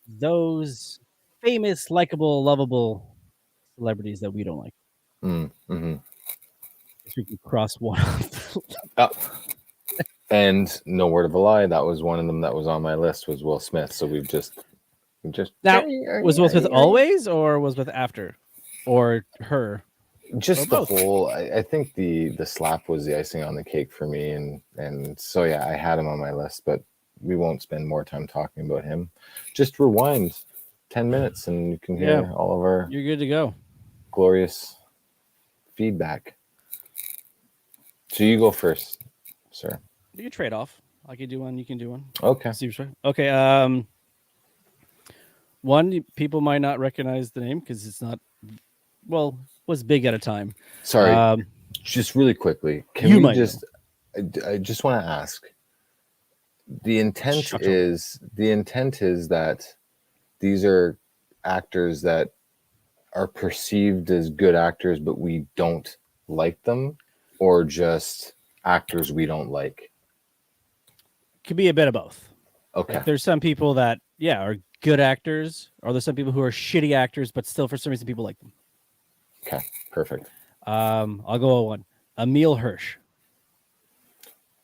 Those famous, likable, lovable celebrities that we don't like. Mm-hmm. We can cross one off. And no word of a lie, that was one of them that was on my list was Will Smith. So we've just now was Will Smith always, or was with after, or her? Just the whole. I think the slap was the icing on the cake for me, and so yeah, I had him on my list, but we won't spend more time talking about him. Just rewind 10 minutes and you can hear all of our. You're good to go. Glorious feedback. So you go first, sir. You can trade off. I can do one. You can do one. Okay. Okay. One, people might not recognize the name because it's not. Well, was big at a time. Sorry. Just really quickly, can we just? I just want to ask. The intent is that these are actors that are perceived as good actors, but we don't like them, or just actors we don't like. Could be a bit of both. Okay. Like, there's some people that are good actors, or there's some people who are shitty actors, but still for some reason people like them. Okay, perfect. I'll go with one. Emil Hirsch.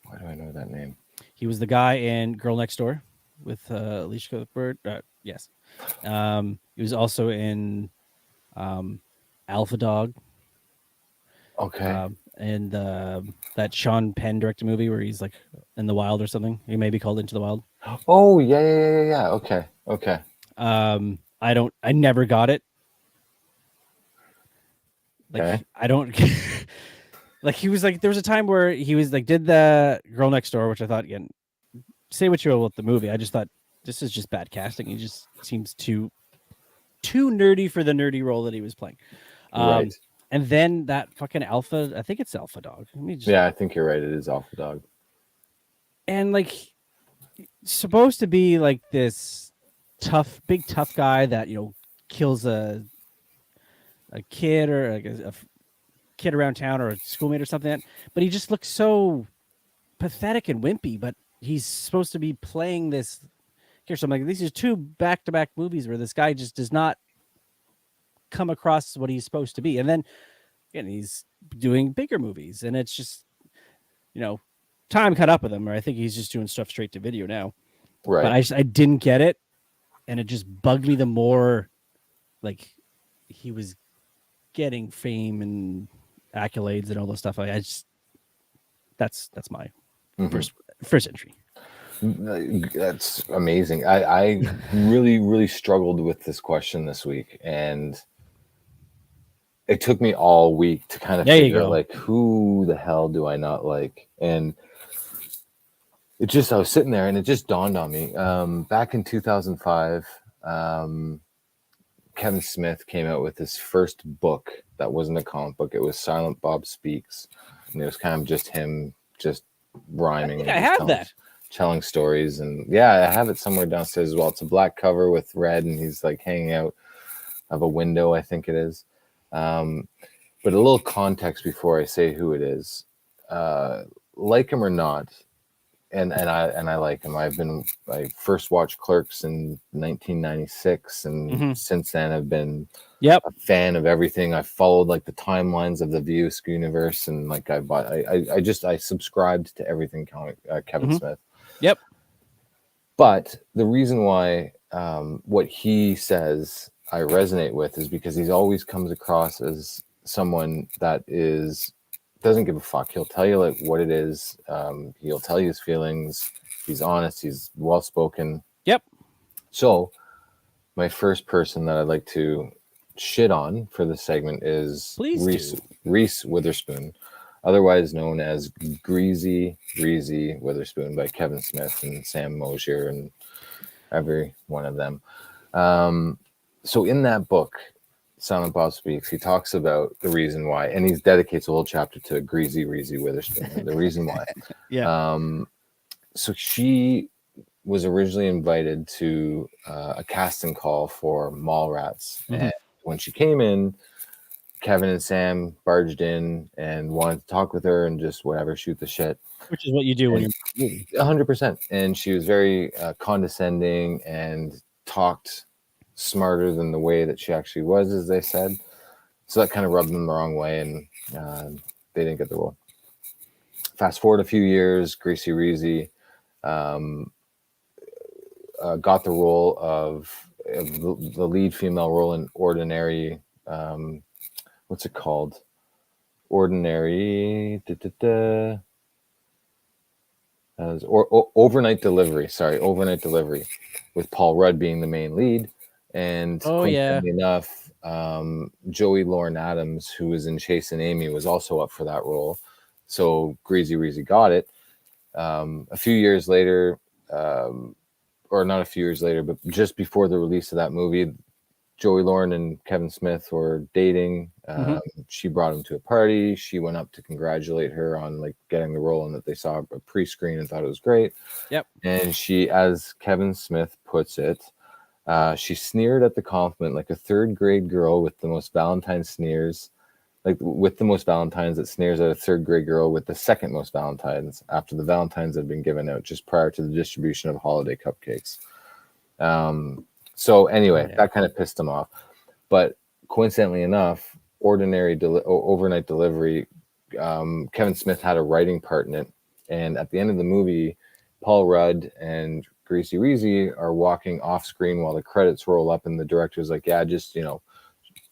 Why do I know that name? He was the guy in Girl Next Door with Alicia Cuthbert. Yes. He was also in Alpha Dog. Okay. And that Sean Penn directed movie where he's like in the wild or something. He may be called Into the Wild. Oh yeah. Okay. I never got it. Like Okay. I don't like he was like there was a time where he was like did the Girl Next Door, which I thought again, say what you will with the movie. I just thought this is just bad casting. He just seems too nerdy for the nerdy role that he was playing. Right. And then that fucking Alpha, I think it's Alpha Dog. Yeah, I think you're right. It is Alpha Dog. And like supposed to be like this big tough guy that, you know, kills a kid or like a kid around town or a schoolmate or something. But he just looks so pathetic and wimpy, but he's supposed to be playing this here. So I'm like, these are two back-to-back movies where this guy just does not come across what he's supposed to be. And then again, he's doing bigger movies, and it's just, you know, time caught up with him, or I think he's just doing stuff straight to video now. Right. But I didn't get it, and it just bugged me the more like he was getting fame and accolades and all this stuff. I just that's my first entry. That's amazing. I really struggled with this question this week, and it took me all week to kind of figure out like who the hell do I not like. And it just, I was sitting there and it just dawned on me. Back in 2005, Kevin Smith came out with his first book that wasn't a comic book. It was Silent Bob Speaks, and it was kind of just him just rhyming. I have that. Telling stories, and yeah, I have it somewhere downstairs as well. It's a black cover with red, and he's like hanging out of a window, I think it is. But a little context before I say who it is. Like him or not, and I like him. I first watched Clerks in 1996, and since then I've been a fan of everything. I followed like the timelines of the View universe, and like I subscribed to everything Kevin Smith. Yep. But the reason why what he says I resonate with is because he always comes across as someone that doesn't give a fuck. He'll tell you like what it is. He'll tell you his feelings. He's honest. He's well-spoken. Yep. So my first person that I'd like to shit on for this segment is Reese Witherspoon, otherwise known as Greasy Witherspoon by Kevin Smith and Sam Mosier and every one of them. So in that book, Silent Bob Speaks, he talks about the reason why, and he dedicates a whole chapter to Greasy Witherspoon, the reason why. Yeah. So she was originally invited to a casting call for Mallrats, and when she came in, Kevin and Sam barged in and wanted to talk with her and just whatever, shoot the shit. Which is what you do when you're 100%. And she was very condescending and talked smarter than the way that she actually was, as they said. So that kind of rubbed them the wrong way, and they didn't get the role. Fast forward a few years, Greasy Reezy got the role of the lead female role in Ordinary. What's it called? Ordinary. Overnight Delivery. Sorry, Overnight Delivery, with Paul Rudd being the main lead. And coincidentally enough, Joey Lauren Adams, who was in Chase and Amy, was also up for that role. So Greasy Reezy got it. A few years later, or not a few years later, but just before the release of that movie, Joey Lauren and Kevin Smith were dating. She brought him to a party. She went up to congratulate her on like getting the role, and that they saw a pre-screen and thought it was great. Yep. And she, as Kevin Smith puts it, she sneered at the compliment like a third grade girl with the most Valentine sneers, like with the most Valentines that sneers at a third grade girl with the second most Valentines after the Valentines had been given out just prior to the distribution of holiday cupcakes. So anyway, Yeah. that kind of pissed him off. But coincidentally enough, overnight delivery, Kevin Smith had a writing part in it. And at the end of the movie, Paul Rudd and Greasy Reezy are walking off screen while the credits roll up, and the director's like, yeah, just,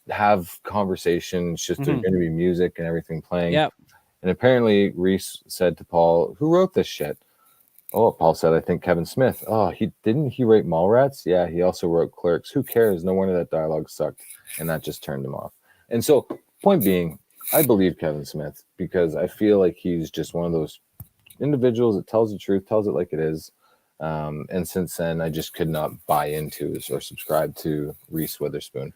have conversations, just there's going to be music and everything playing. Yep. And apparently Reese said to Paul, who wrote this shit? Oh, Paul said, I think Kevin Smith. Oh, he write Mallrats? Yeah, he also wrote Clerks. Who cares? No wonder that dialogue sucked. And that just turned him off. And so, point being, I believe Kevin Smith because I feel like he's just one of those individuals that tells the truth, tells it like it is. And since then, I just could not buy into or subscribe to Reese Witherspoon.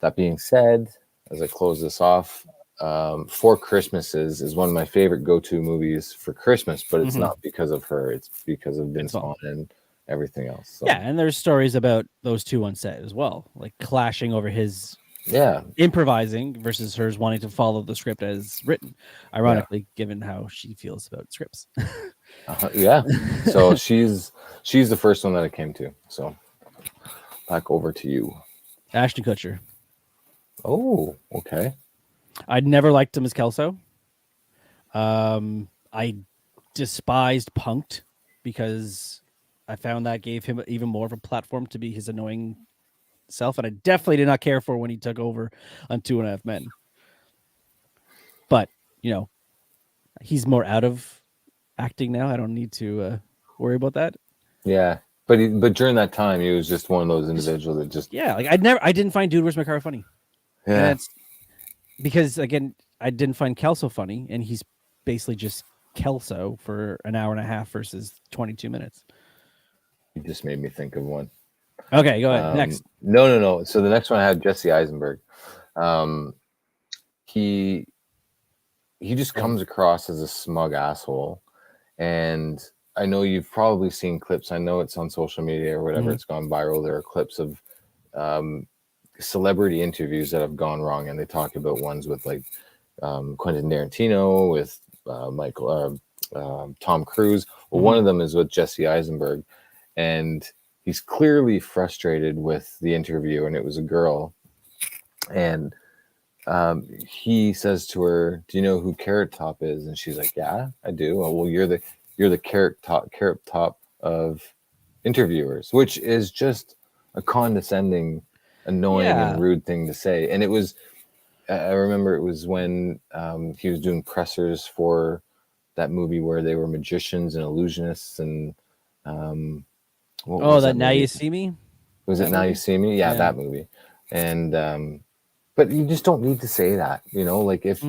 That being said, as I close this off, Four Christmases is one of my favorite go-to movies for Christmas, but it's not because of her. It's because of Vince Vaughn and everything else. So. Yeah, and there's stories about those two on set as well, like clashing over his improvising versus hers wanting to follow the script as written. Ironically, given how she feels about scripts. Yeah. So she's the first one that I came to. So back over to you. Ashton Kutcher. Oh, okay. I never liked him as Kelso. I despised Punk'd because I found that gave him even more of a platform to be his annoying self, and I definitely did not care for when he took over on 2.5 Men. But he's more out of acting now. I don't need to worry about that. Yeah, but during that time, he was just one of those individuals that just I didn't find Dude Where's My Car funny. Yeah, and that's because again I didn't find Kelso funny, and he's basically just Kelso for an hour and a half versus 22 minutes. You just made me think of one. Okay, go ahead. Next. No. So the next one I had Jesse Eisenberg. He just comes across as a smug asshole, and I know you've probably seen clips. I know it's on social media or whatever. It's gone viral. There are clips of celebrity interviews that have gone wrong, and they talk about ones with like Quentin Tarantino, with Tom Cruise. Well, one of them is with Jesse Eisenberg, and he's clearly frustrated with the interview, and it was a girl, and he says to her, "Do you know who Carrot Top is?" And she's like, "Yeah, I do." Oh, well, you're the Carrot Top of interviewers, which is just a condescending, annoying, and rude thing to say. And it was, I remember it was when he was doing pressers for that movie where they were magicians and illusionists, and that Now You See Me? Was it Now You See Me? Yeah, that movie. And but you just don't need to say that, like if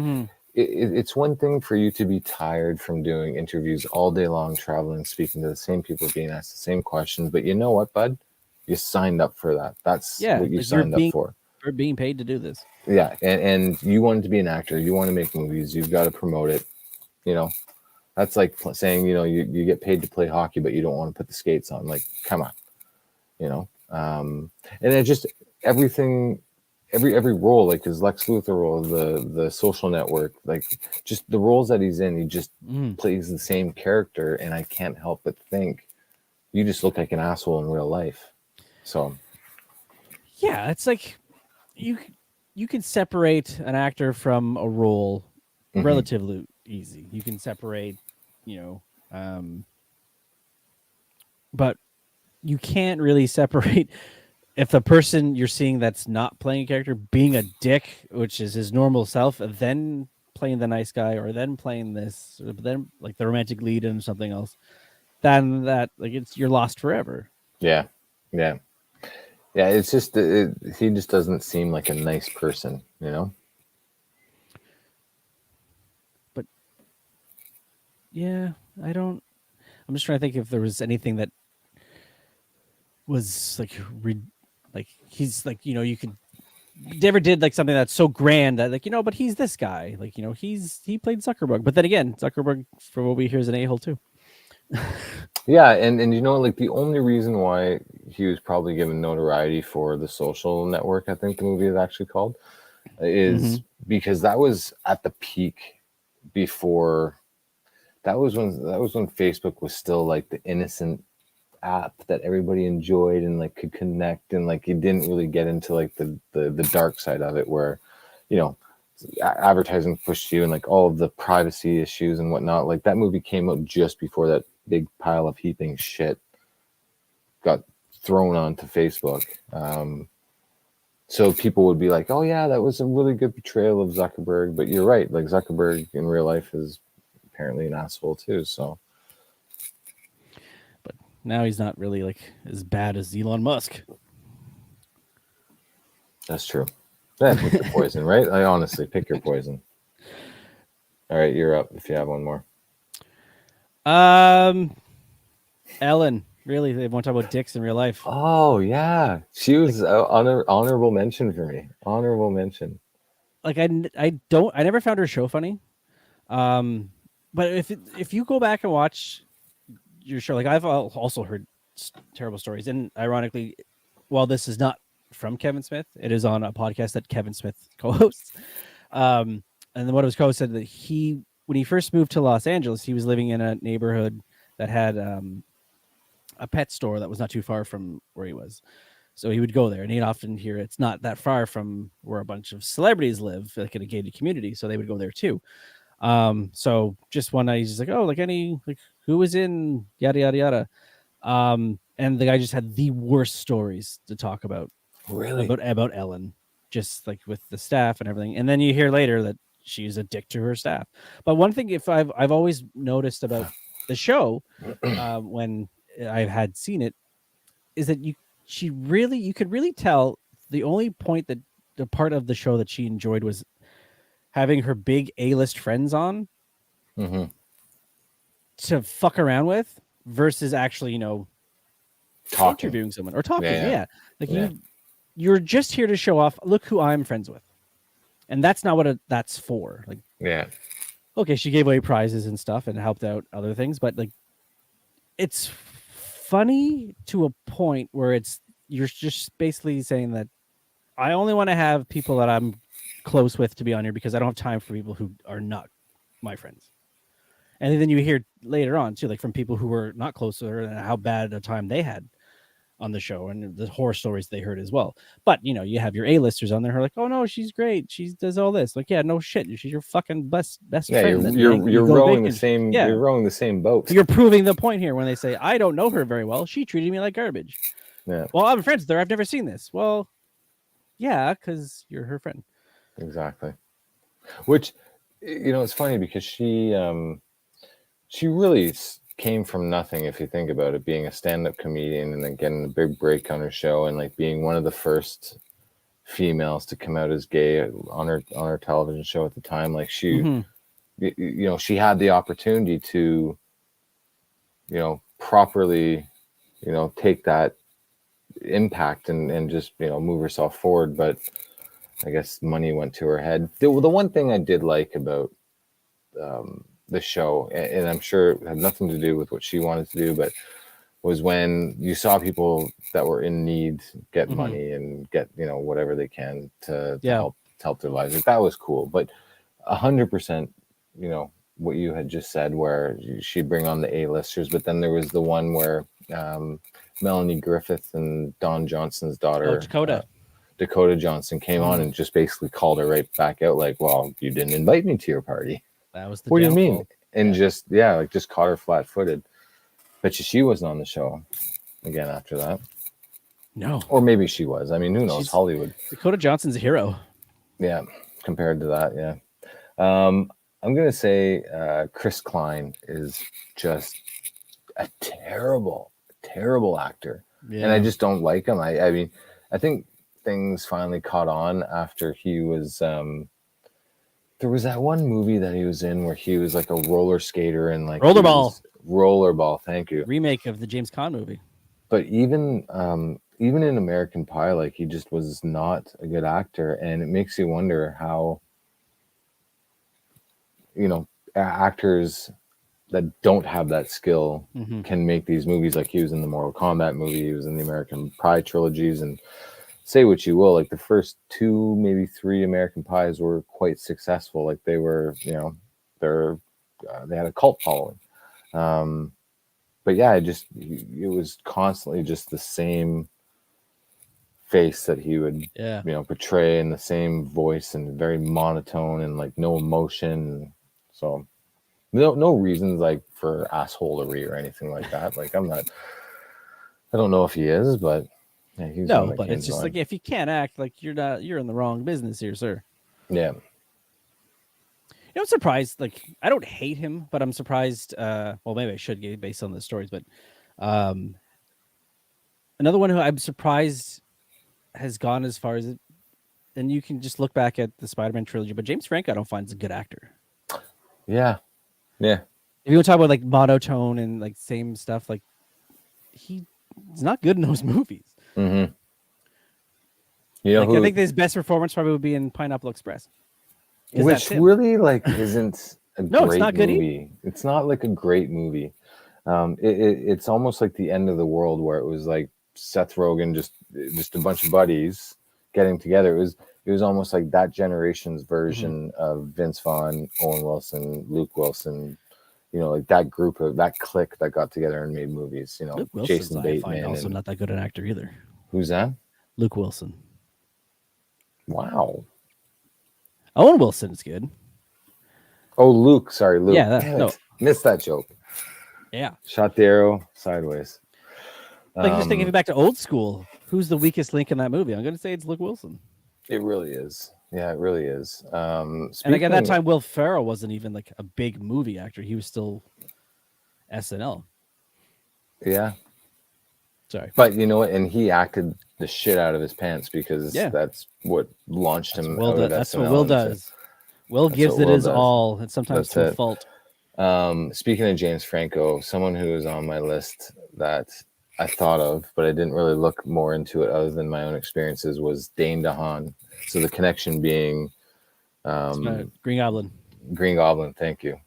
it's one thing for you to be tired from doing interviews all day long, traveling, speaking to the same people, being asked the same questions, but you know what, bud? You signed up for that. That's what you signed up for. You're being paid to do this. Yeah, and you wanted to be an actor. You want to make movies. You've got to promote it. That's like saying, you get paid to play hockey, but you don't want to put the skates on. Like, come on, and it just everything. Every role, like his Lex Luthor role, the Social Network, like just the roles that he's in, he just plays the same character, and I can't help but think you just look like an asshole in real life. So, yeah, it's like you can separate an actor from a role relatively easy. You can separate, but you can't really separate. If the person you're seeing that's not playing a character being a dick, which is his normal self, then playing the nice guy, or then playing this, or then like the romantic lead in something else, then you're lost forever. Yeah. It's just he just doesn't seem like a nice person, But yeah, I'm just trying to think if there was anything that was like he's like, you could never did like something that's so grand that like, but he's this guy, like, he played Zuckerberg, but then again, Zuckerberg, for what we hear, is an a-hole too. Yeah, and like the only reason why he was probably given notoriety for The Social Network, I think the movie is actually called, is because that was at the peak before. That was when Facebook was still like the innocent app that everybody enjoyed and like could connect, and like you didn't really get into like the dark side of it, where, you know, advertising pushed you and like all of the privacy issues and whatnot. Like that movie came out just before that big pile of heaping shit got thrown onto Facebook. So people would be like, oh yeah, that was a really good portrayal of Zuckerberg. But you're right, like Zuckerberg in real life is apparently an asshole too. So But now he's not really like as bad as Elon Musk. that's true. Yeah, pick your poison, right? I honestly pick your poison. All right, you're up if you have one more. Ellen, really? They want to talk about dicks in real life. Oh yeah, she was honorable mention for me. Honorable mention. Like I never found her show funny. But if you go back and watch your show, like I've also heard terrible stories, and ironically, while this is not from Kevin Smith, it is on a podcast that Kevin Smith co-hosts. And then one of his co-hosts said that when he first moved to Los Angeles, he was living in a neighborhood that had a pet store that was not too far from where he was. So he would go there, and he'd often hear it's not that far from where a bunch of celebrities live, like in a gated community. So they would go there too. So just one night he's just like, oh, like who was in yada yada yada. And the guy just had the worst stories to talk about. Really? About Ellen, just like with the staff and everything. And then you hear later that she's a dick to her staff. But one thing I've always noticed about the show, when I've had seen it, is that you could really tell the only point that the part of the show that she enjoyed was having her big A-list friends on to fuck around with versus actually, interviewing someone or talking. Yeah. Like you're just here to show off, look who I'm friends with. And that's not what that's for. Like, yeah. Okay, she gave away prizes and stuff and helped out other things, but like it's funny to a point where you're just basically saying that I only want to have people that I'm close with to be on here because I don't have time for people who are not my friends. And then you hear later on too, like from people who were not close to her and how bad a time they had on the show and the horror stories they heard as well. But you have your A-listers on there who are like, oh no, she's great, she does all this. Like, yeah, no shit, she's your fucking best friend. You're rowing the same. Yeah. You're rowing the same boat. You're proving the point here when they say I don't know her very well. She treated me like garbage. Yeah. Well, I'm friends with her. I've never seen this. Well, yeah, because you're her friend. Exactly. Which, it's funny because she really came from nothing, if you think about it, being a stand-up comedian and then getting a big break on her show and like being one of the first females to come out as gay on her television show at the time. Like she she had the opportunity to properly take that impact and just move herself forward, but I guess money went to her head. The one thing I did like about the show, and I'm sure it had nothing to do with what she wanted to do, but was when you saw people that were in need get money and get whatever they can to help their lives. Like, that was cool. But 100%, what you had just said, where she'd bring on the A-listers, but then there was the one where Melanie Griffith and Don Johnson's daughter, Dakota Johnson, came on and just basically called her right back out, like, well, you didn't invite me to your party. That was the what downfall. Do you mean? And just caught her flat-footed. Bet you she wasn't on the show again after that. No. Or maybe she was. I mean, who knows? Hollywood. Dakota Johnson's a hero. Yeah, compared to that, yeah. I'm going to say Chris Klein is just a terrible, terrible actor. Yeah. And I just don't like him. I mean, I think things finally caught on after he was... there was that one movie that he was in where he was like a roller skater and like... Rollerball, thank you. Remake of the James Caan movie. But even in American Pie, like, he just was not a good actor, and it makes you wonder how actors that don't have that skill can make these movies. Like, he was in the Mortal Kombat movie, he was in the American Pie trilogies, and say what you will, like the first 2, maybe 3 American Pies were quite successful. Like, they were, they had a cult following. but yeah, it was constantly just the same face that he would portray, in the same voice, and very monotone, and like no emotion. So no reasons like for assholery or anything like that. Like I don't know if he is, but yeah, he's no, but it's just like, if you can't act, like you're in the wrong business here, sir. Yeah. You know, I'm surprised. Like, I don't hate him, but I'm surprised. Well, maybe I should get based on the stories, but another one who I'm surprised has gone as far as it. And you can just look back at the Spider-Man trilogy, but James Franco I don't find is a good actor. Yeah. If you want to talk about like monotone and like same stuff, like he's not good in those movies. Mm-hmm. You know, like, I think his best performance probably would be in Pineapple Express, which really like isn't a no, great it's not good movie. It's not like a great movie. It's almost like The End of the World, where it was like Seth Rogen, just a bunch of buddies getting together. It was almost like that generation's version of Vince Vaughn, Owen Wilson, Luke Wilson. You know, like that group of that clique that got together and made movies. You know, Luke Wilson's, Jason I Bateman. find also not that good an actor either. Who's that? Luke Wilson. Wow. Owen Wilson is good. Oh, Luke. Sorry, Luke. Yeah, Missed that joke. Yeah. Shot the arrow sideways. Like, just thinking back to old school, who's the weakest link in that movie? I'm going to say it's Luke Wilson. It really is. Yeah, it really is. And like, at that time, Will Ferrell wasn't even like a big movie actor. He was still SNL. Yeah. Sorry. But you know what? And he acted the shit out of his pants, because that's what launched him out of SNL. That's what Will does. Will gives it his all, and sometimes to a fault. Speaking of James Franco, someone who was on my list that I thought of, but I didn't really look more into it other than my own experiences, was Dane DeHaan. So the connection being Green Goblin. Green Goblin, thank you.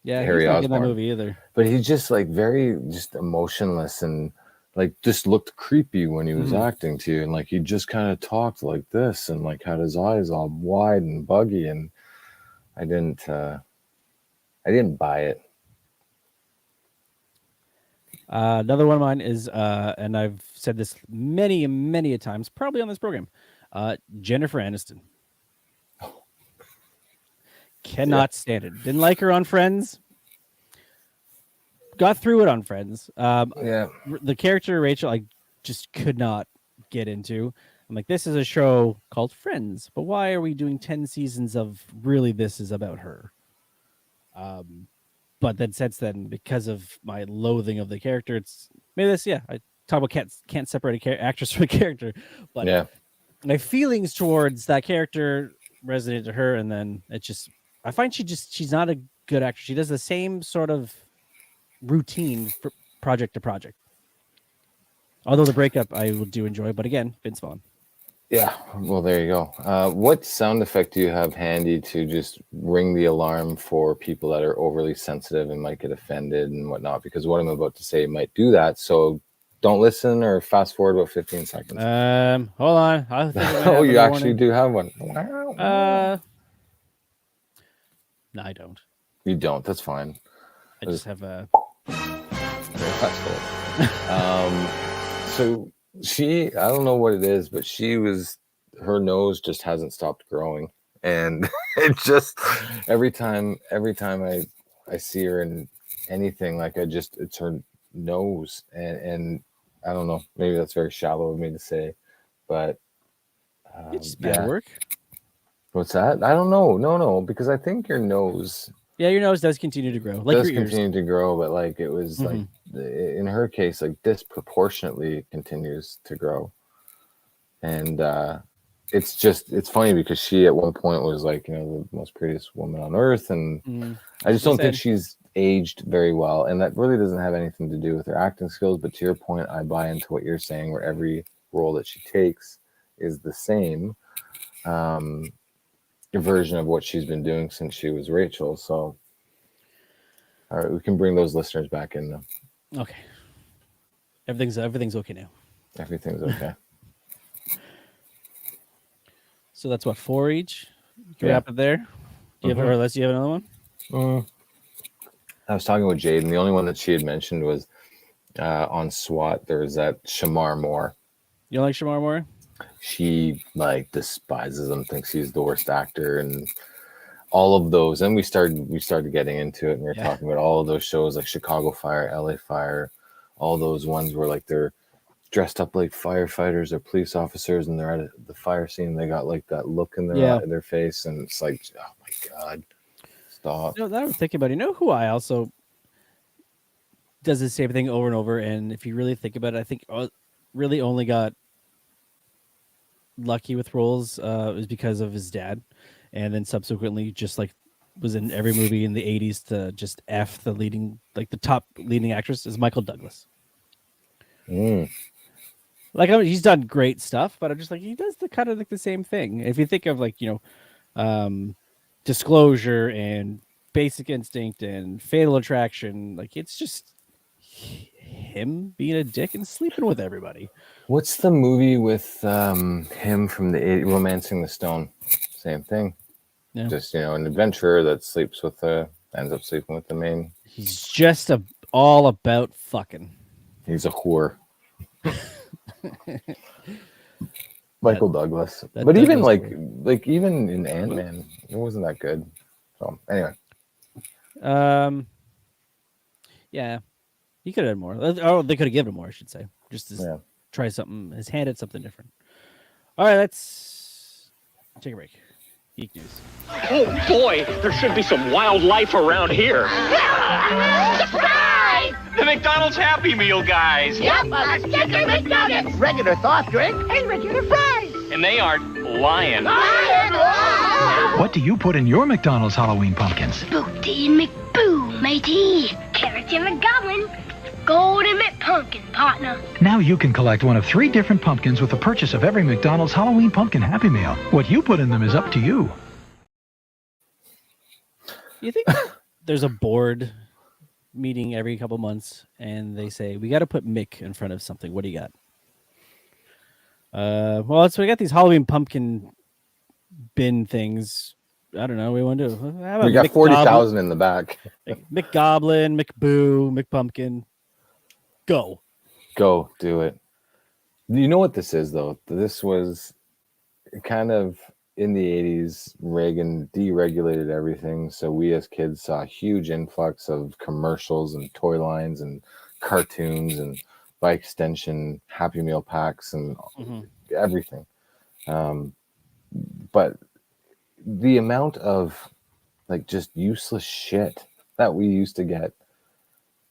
Yeah, Harry he's not Osborn. in that movie either. But he's just like very just emotionless, and like just looked creepy when he was acting too, and like he just kind of talked like this, and like had his eyes all wide and buggy, and I didn't buy it. Another one of mine is, and I've said this many a times, probably on this program, Jennifer Aniston. Cannot stand it. Didn't like her on Friends. Got through it on Friends. The character Rachel, I just could not get into. I'm like, this is a show called Friends, but why are we doing 10 seasons of really this is about her? But then since then, because of my loathing of the character, it's maybe this. Yeah, I talk about can't separate a actress from a character, but my feelings towards that character resonated to her, and then it just I find she's not a good actress. She does the same sort of routine for project to project. Although the breakup I do enjoy, but again, Vince Vaughn. Yeah, well, there you go. What sound effect do you have handy to just ring the alarm for people that are overly sensitive and might get offended and whatnot? Because what I'm about to say might do that. So don't listen or fast forward about 15 seconds. Hold on. Oh, you actually do have one. No, I don't. You don't. That's fine. I just have a. Very fast forward. So. I don't know what it is, but her nose just hasn't stopped growing, and it just every time I see her in anything, like it's her nose, and I don't know, maybe that's very shallow of me to say, but it's just bad work. What's that? I don't know. No, because I think your nose. Yeah, your nose does continue to grow. Like does your ears. Continue to grow, but like it was like in her case, like disproportionately continues to grow, and it's funny because she at one point was like, you know, the most prettiest woman on earth, and I just don't think she's aged very well, and that really doesn't have anything to do with her acting skills. But to your point, I buy into what you're saying, where every role that she takes is the same. Version of what she's been doing since she was Rachel. So, all right, we can bring those listeners back in now. Okay, everything's okay now. Everything's okay. So that's what, 4 each. Can we wrap it there? Do you have, or unless you have another one? I was talking with Jade, and the only one that she had mentioned was on SWAT. There was that Shamar Moore. You don't like Shamar Moore? She like despises him, thinks he's the worst actor, and all of those. And we started getting into it, and we were talking about all of those shows like Chicago Fire, LA Fire, all those ones where like they're dressed up like firefighters or police officers, and they're at the fire scene. They got like that look in their face, and it's like, oh my god, stop. No, that I was thinking about. You know who I also does the same thing over and over, and if you really think about it, I think really only got lucky with roles was because of his dad, and then subsequently just like was in every movie in the 80s to just F the leading, like the top leading actress is Michael Douglas. Like, I mean, he's done great stuff, but I'm just like, he does the kind of like the same thing. If you think of like, Disclosure and Basic Instinct and Fatal Attraction, like it's just him being a dick and sleeping with everybody. What's the movie with him from the 80s, Romancing the Stone? Same thing. Yeah. Just, an adventurer that sleeps with ends up sleeping with the main. He's just all about fucking. He's a whore. Michael Douglas. But even like even in Ant-Man, it wasn't that good. So anyway. Yeah. He could have had more. Oh, they could have given him more, I should say. Just to try something, his hand at something different. All right, let's take a break. Geek news. Oh boy, there should be some wildlife around here. Surprise! The McDonald's Happy Meal guys. Yep, chicken McNuggets, regular soft drink, and regular fries. And they aren't lying. What do you put in your McDonald's Halloween pumpkins? Spookty and McBoo, matey. Carrots and McGoblin. Golden McPumpkin, partner. Now you can collect one of 3 different pumpkins with the purchase of every McDonald's Halloween Pumpkin Happy Meal. What you put in them is up to you. You think there's a board meeting every couple months and they say, we got to put Mick in front of something. What do you got? Well, so we got these Halloween pumpkin bin things. I don't know. We want to. We got 40,000 in the back. McGoblin, McBoo, McPumpkin. Go. Do it. You know what this is, though? This was kind of in the 80s. Reagan deregulated everything. So we as kids saw a huge influx of commercials and toy lines and cartoons and by extension Happy Meal packs and everything. But the amount of like just useless shit that we used to get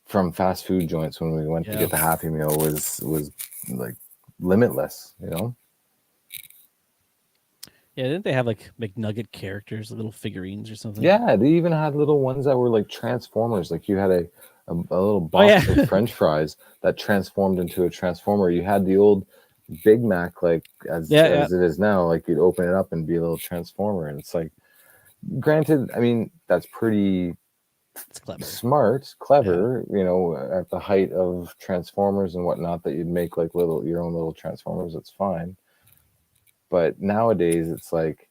from fast food joints when we went to get the Happy Meal was like limitless, Yeah, didn't they have like McNugget characters, little figurines or something? Yeah, they even had little ones that were like Transformers. Like you had a little box of French fries that transformed into a Transformer. You had the old Big Mac, like as it is now, like you'd open it up and be a little Transformer. And it's like, granted, I mean, that's pretty smart, clever, at the height of Transformers and whatnot, that you'd make like your own little Transformers. It's fine. But nowadays it's like,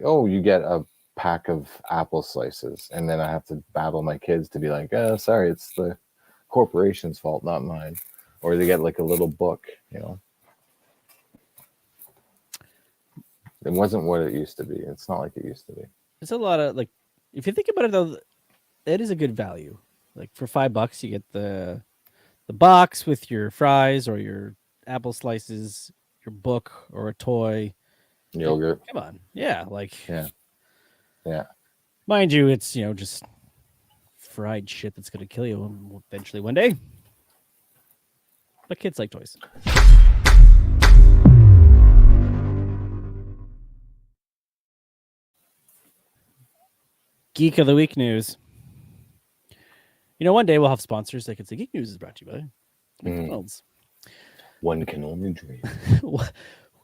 oh, you get a pack of apple slices, and then I have to battle my kids to be like, oh, sorry, it's the corporation's fault, not mine. Or they get like a little book, It wasn't what it used to be. It's not like it used to be. It's a lot of like, if you think about it though, it is a good value. Like for $5, you get the box with your fries or your apple slices, your book or a toy, yogurt. Come on, yeah. Mind you, it's just fried shit that's gonna kill you eventually one day. But kids like toys. Geek of the Week news. One day we'll have sponsors that can say Geek News is brought to you by McDonald's. One can only dream.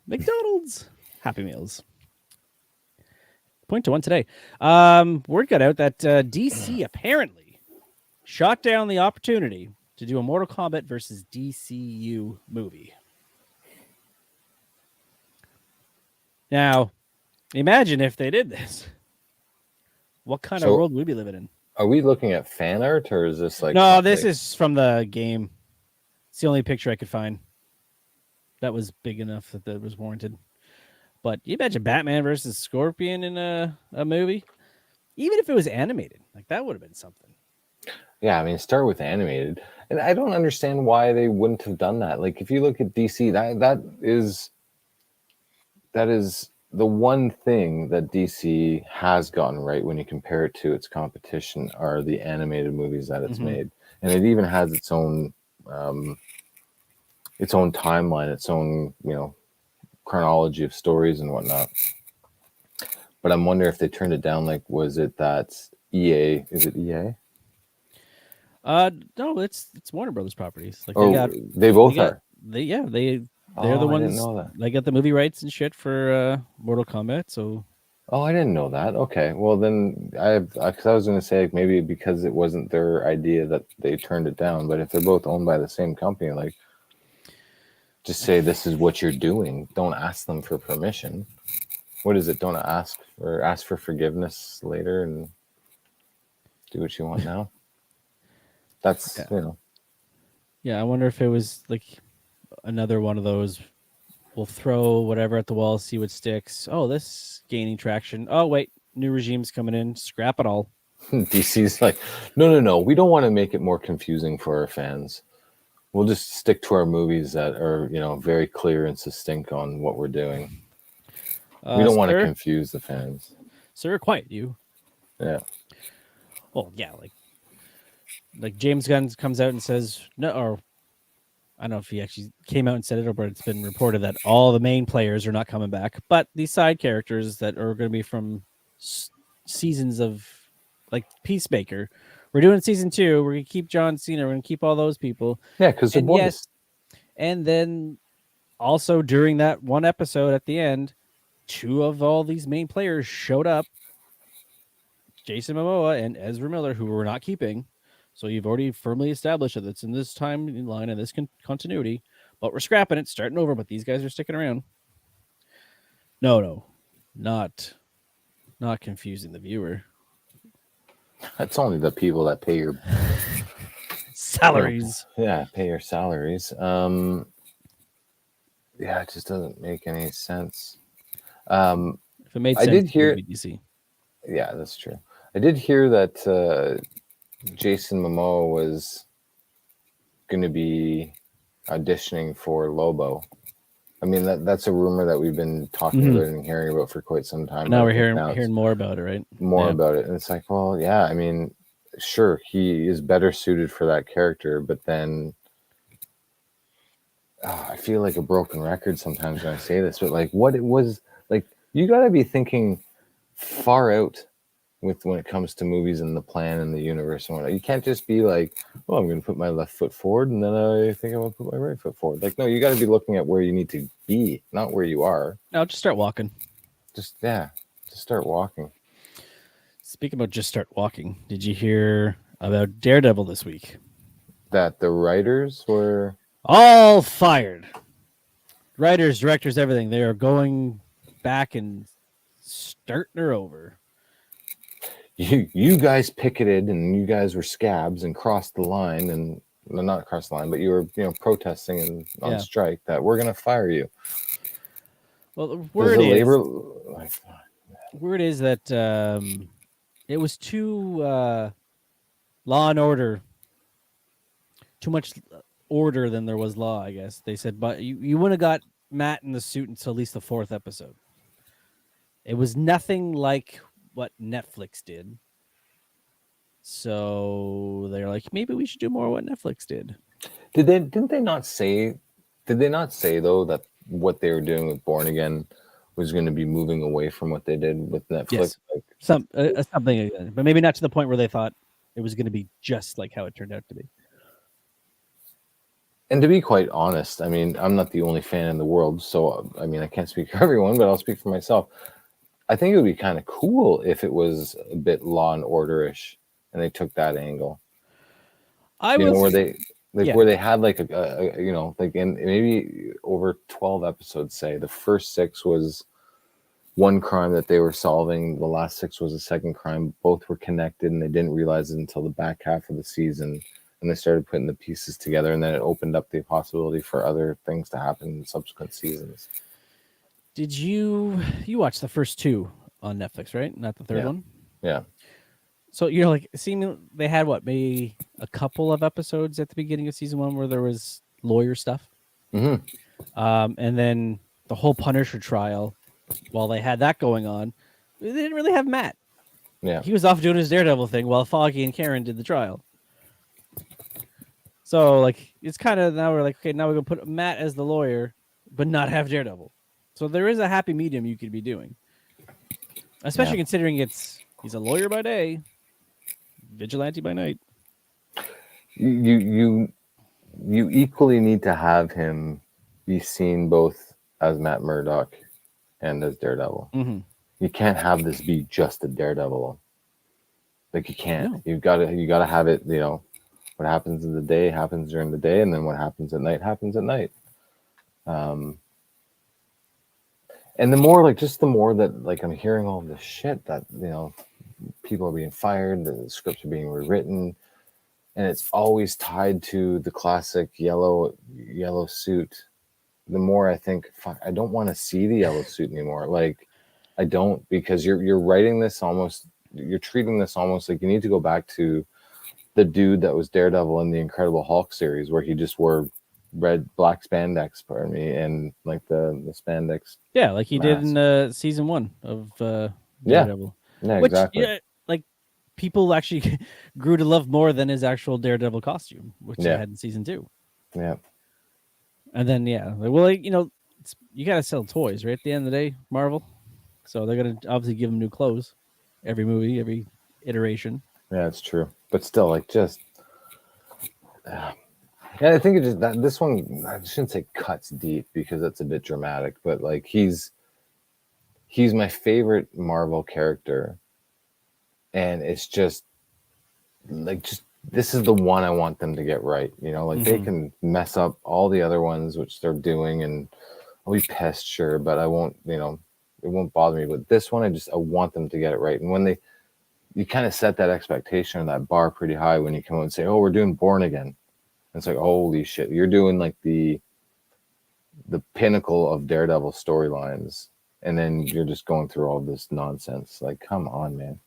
McDonald's Happy Meals. Point to one today. Word got out that DC apparently shot down the opportunity to do a Mortal Kombat versus DCU movie. Now, imagine if they did this. What kind of world would we be living in? Are we looking at fan art, or is this like... No, this is from the game. It's the only picture I could find that was big enough that was warranted. But you imagine Batman versus Scorpion in a movie? Even if it was animated, like that would have been something. Yeah, I mean, start with animated. And I don't understand why they wouldn't have done that. Like, if you look at DC, that is the one thing that DC has gotten right when you compare it to its competition are the animated movies that it's made. And it even has its own timeline, its own, chronology of stories and whatnot. But I'm wondering if they turned it down. Like, was it that EA? Is it EA? No, it's Warner Brothers properties. Like they both are. They're the I ones. didn't know that. They got the movie rights and shit for Mortal Kombat. So. Oh, I didn't know that. Okay, well then because I was going to say maybe because it wasn't their idea that they turned it down. But if they're both owned by the same company, like, just say this is what you're doing. Don't ask them for permission. What is it? Don't ask for forgiveness later and do what you want now. That's Yeah, I wonder if it was like another one of those. We'll throw whatever at the wall, see what sticks. Oh, this gaining traction. Oh, wait, new regime's coming in. Scrap it all. DC's like, no. We don't want to make it more confusing for our fans. We'll just stick to our movies that are, very clear and succinct on what we're doing. We don't want to confuse the fans. Sir, quiet you. Yeah. Well, yeah, like James Gunn comes out and says no, or I don't know if he actually came out and said it, but it's been reported that all the main players are not coming back, but these side characters that are going to be from seasons of, like, Peacemaker. We're doing season 2. We're going to keep John Cena. We're going to keep all those people. Yeah, because they're boys. Yes, and then also during that one episode at the end, 2 of all these main players showed up. Jason Momoa and Ezra Miller, who we're not keeping. So you've already firmly established that it's in this timeline and this continuity, but we're scrapping it, starting over. But these guys are sticking around. No, not confusing the viewer. That's only the people that pay your salaries. Yeah, pay your salaries. Yeah, it just doesn't make any sense. If it made sense, I did hear. DC. Yeah, that's true. I did hear that. Jason Momoa was going to be auditioning for Lobo. I mean, that's a rumor that we've been talking about and hearing about for quite some time. Now we're hearing more about it, right? More about it. And it's like, well, yeah, I mean, sure, he is better suited for that character, but then I feel like a broken record sometimes when I say this, but like what it was, like, you got to be thinking far out when it comes to movies and the plan and the universe and whatnot. You can't just be like, oh, I'm going to put my left foot forward and then I think I'm going to put my right foot forward. Like, no, you got to be looking at where you need to be, not where you are. No, just start walking. Just start walking. Speaking about just start walking, did you hear about Daredevil this week? That the writers were all fired. Writers, directors, everything. They are going back and starting her over. You guys picketed and you guys were scabs and crossed the line and not crossed the line, but you were protesting and on strike that we're gonna fire you. Well, the word is that it was too law and order, too much order than there was law, I guess. They said, but you wouldn't have got Matt in the suit until at least the 4th episode. It was nothing like what Netflix did. So they're like, maybe we should do more what Netflix did. Did they not say though that what they were doing with Born Again was going to be moving away from what they did with Netflix? Yes. Like, something, but maybe not to the point where they thought it was going to be just like how it turned out to be. And to be quite honest, I mean, I'm not the only fan in the world, so I mean, I can't speak for everyone, but I'll speak for myself. I think it would be kind of cool if it was a bit Law and Order-ish, and they took that angle. Where they had like a like in maybe over 12 episodes. Say the first 6 was one crime that they were solving. The last 6 was a second crime. Both were connected, and they didn't realize it until the back half of the season. And they started putting the pieces together, and then it opened up the possibility for other things to happen in subsequent seasons. Did you watch the first 2 on Netflix, right? Not the third one? Yeah. So you're like, seeming they had what, maybe a couple of episodes at the beginning of season 1 where there was lawyer stuff. Mm-hmm. And then the whole Punisher trial, while they had that going on, they didn't really have Matt. Yeah. He was off doing his Daredevil thing while Foggy and Karen did the trial. So like, it's kind of, now we're like, okay, now we're going to put Matt as the lawyer, but not have Daredevil. So there is a happy medium you could be doing. Especially considering he's a lawyer by day, vigilante by night. You equally need to have him be seen both as Matt Murdock and as Daredevil. Mm-hmm. You can't have this be just a Daredevil. Like, you can't. No. You gotta have it. You know, what happens in the day happens during the day, and then what happens at night happens at night. And the more that like I'm hearing all this shit that, you know, people are being fired, the scripts are being rewritten, and it's always tied to the classic yellow suit. The more I think, fuck, I don't want to see the yellow suit anymore. Like, I don't, because you're writing this almost, you're treating this almost like you need to go back to the dude that was Daredevil in the Incredible Hulk series, where he just wore black spandex, pardon me, and like the spandex. Yeah, like he did mask. in season 1 of Daredevil. Yeah, Which, exactly. yeah, like, people actually grew to love more than his actual Daredevil costume, which they had in season 2. Yeah. And then, like, you know, you got to sell toys, right? At the end of the day, Marvel. So they're going to obviously give him new clothes every movie, every iteration. Yeah, it's true. But still, like, just... Yeah, I think it just that this one, I shouldn't say cuts deep because that's a bit dramatic, but like he's my favorite Marvel character, and it's just like this is the one I want them to get right. You know, like they can mess up all the other ones, which they're doing, and I'll be pissed, sure, but I won't. You know, it won't bother me. But this one, I want them to get it right, and when you kind of set that expectation or that bar pretty high when you come out and say, "Oh, we're doing Born Again." It's like, holy shit, you're doing like the pinnacle of Daredevil storylines, and then you're just going through all this nonsense. Like, come on, man.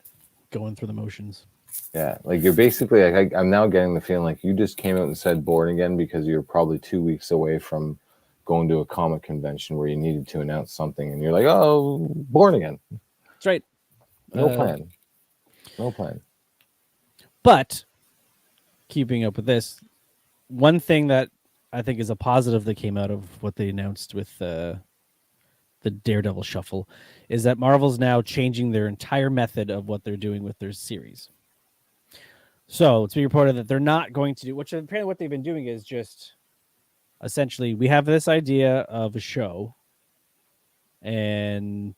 Going through the motions. Yeah, like you're basically, like, I'm now getting the feeling like you just came out and said Born Again because you're probably 2 weeks away from going to a comic convention where you needed to announce something, and you're like, oh, Born Again. That's right. No plan. No plan. But keeping up with this, one thing that I think is a positive that came out of what they announced with the Daredevil shuffle is that Marvel's now changing their entire method of what they're doing with their series. So it's being reported that they're not going to do, which apparently what they've been doing is just essentially, we have this idea of a show, and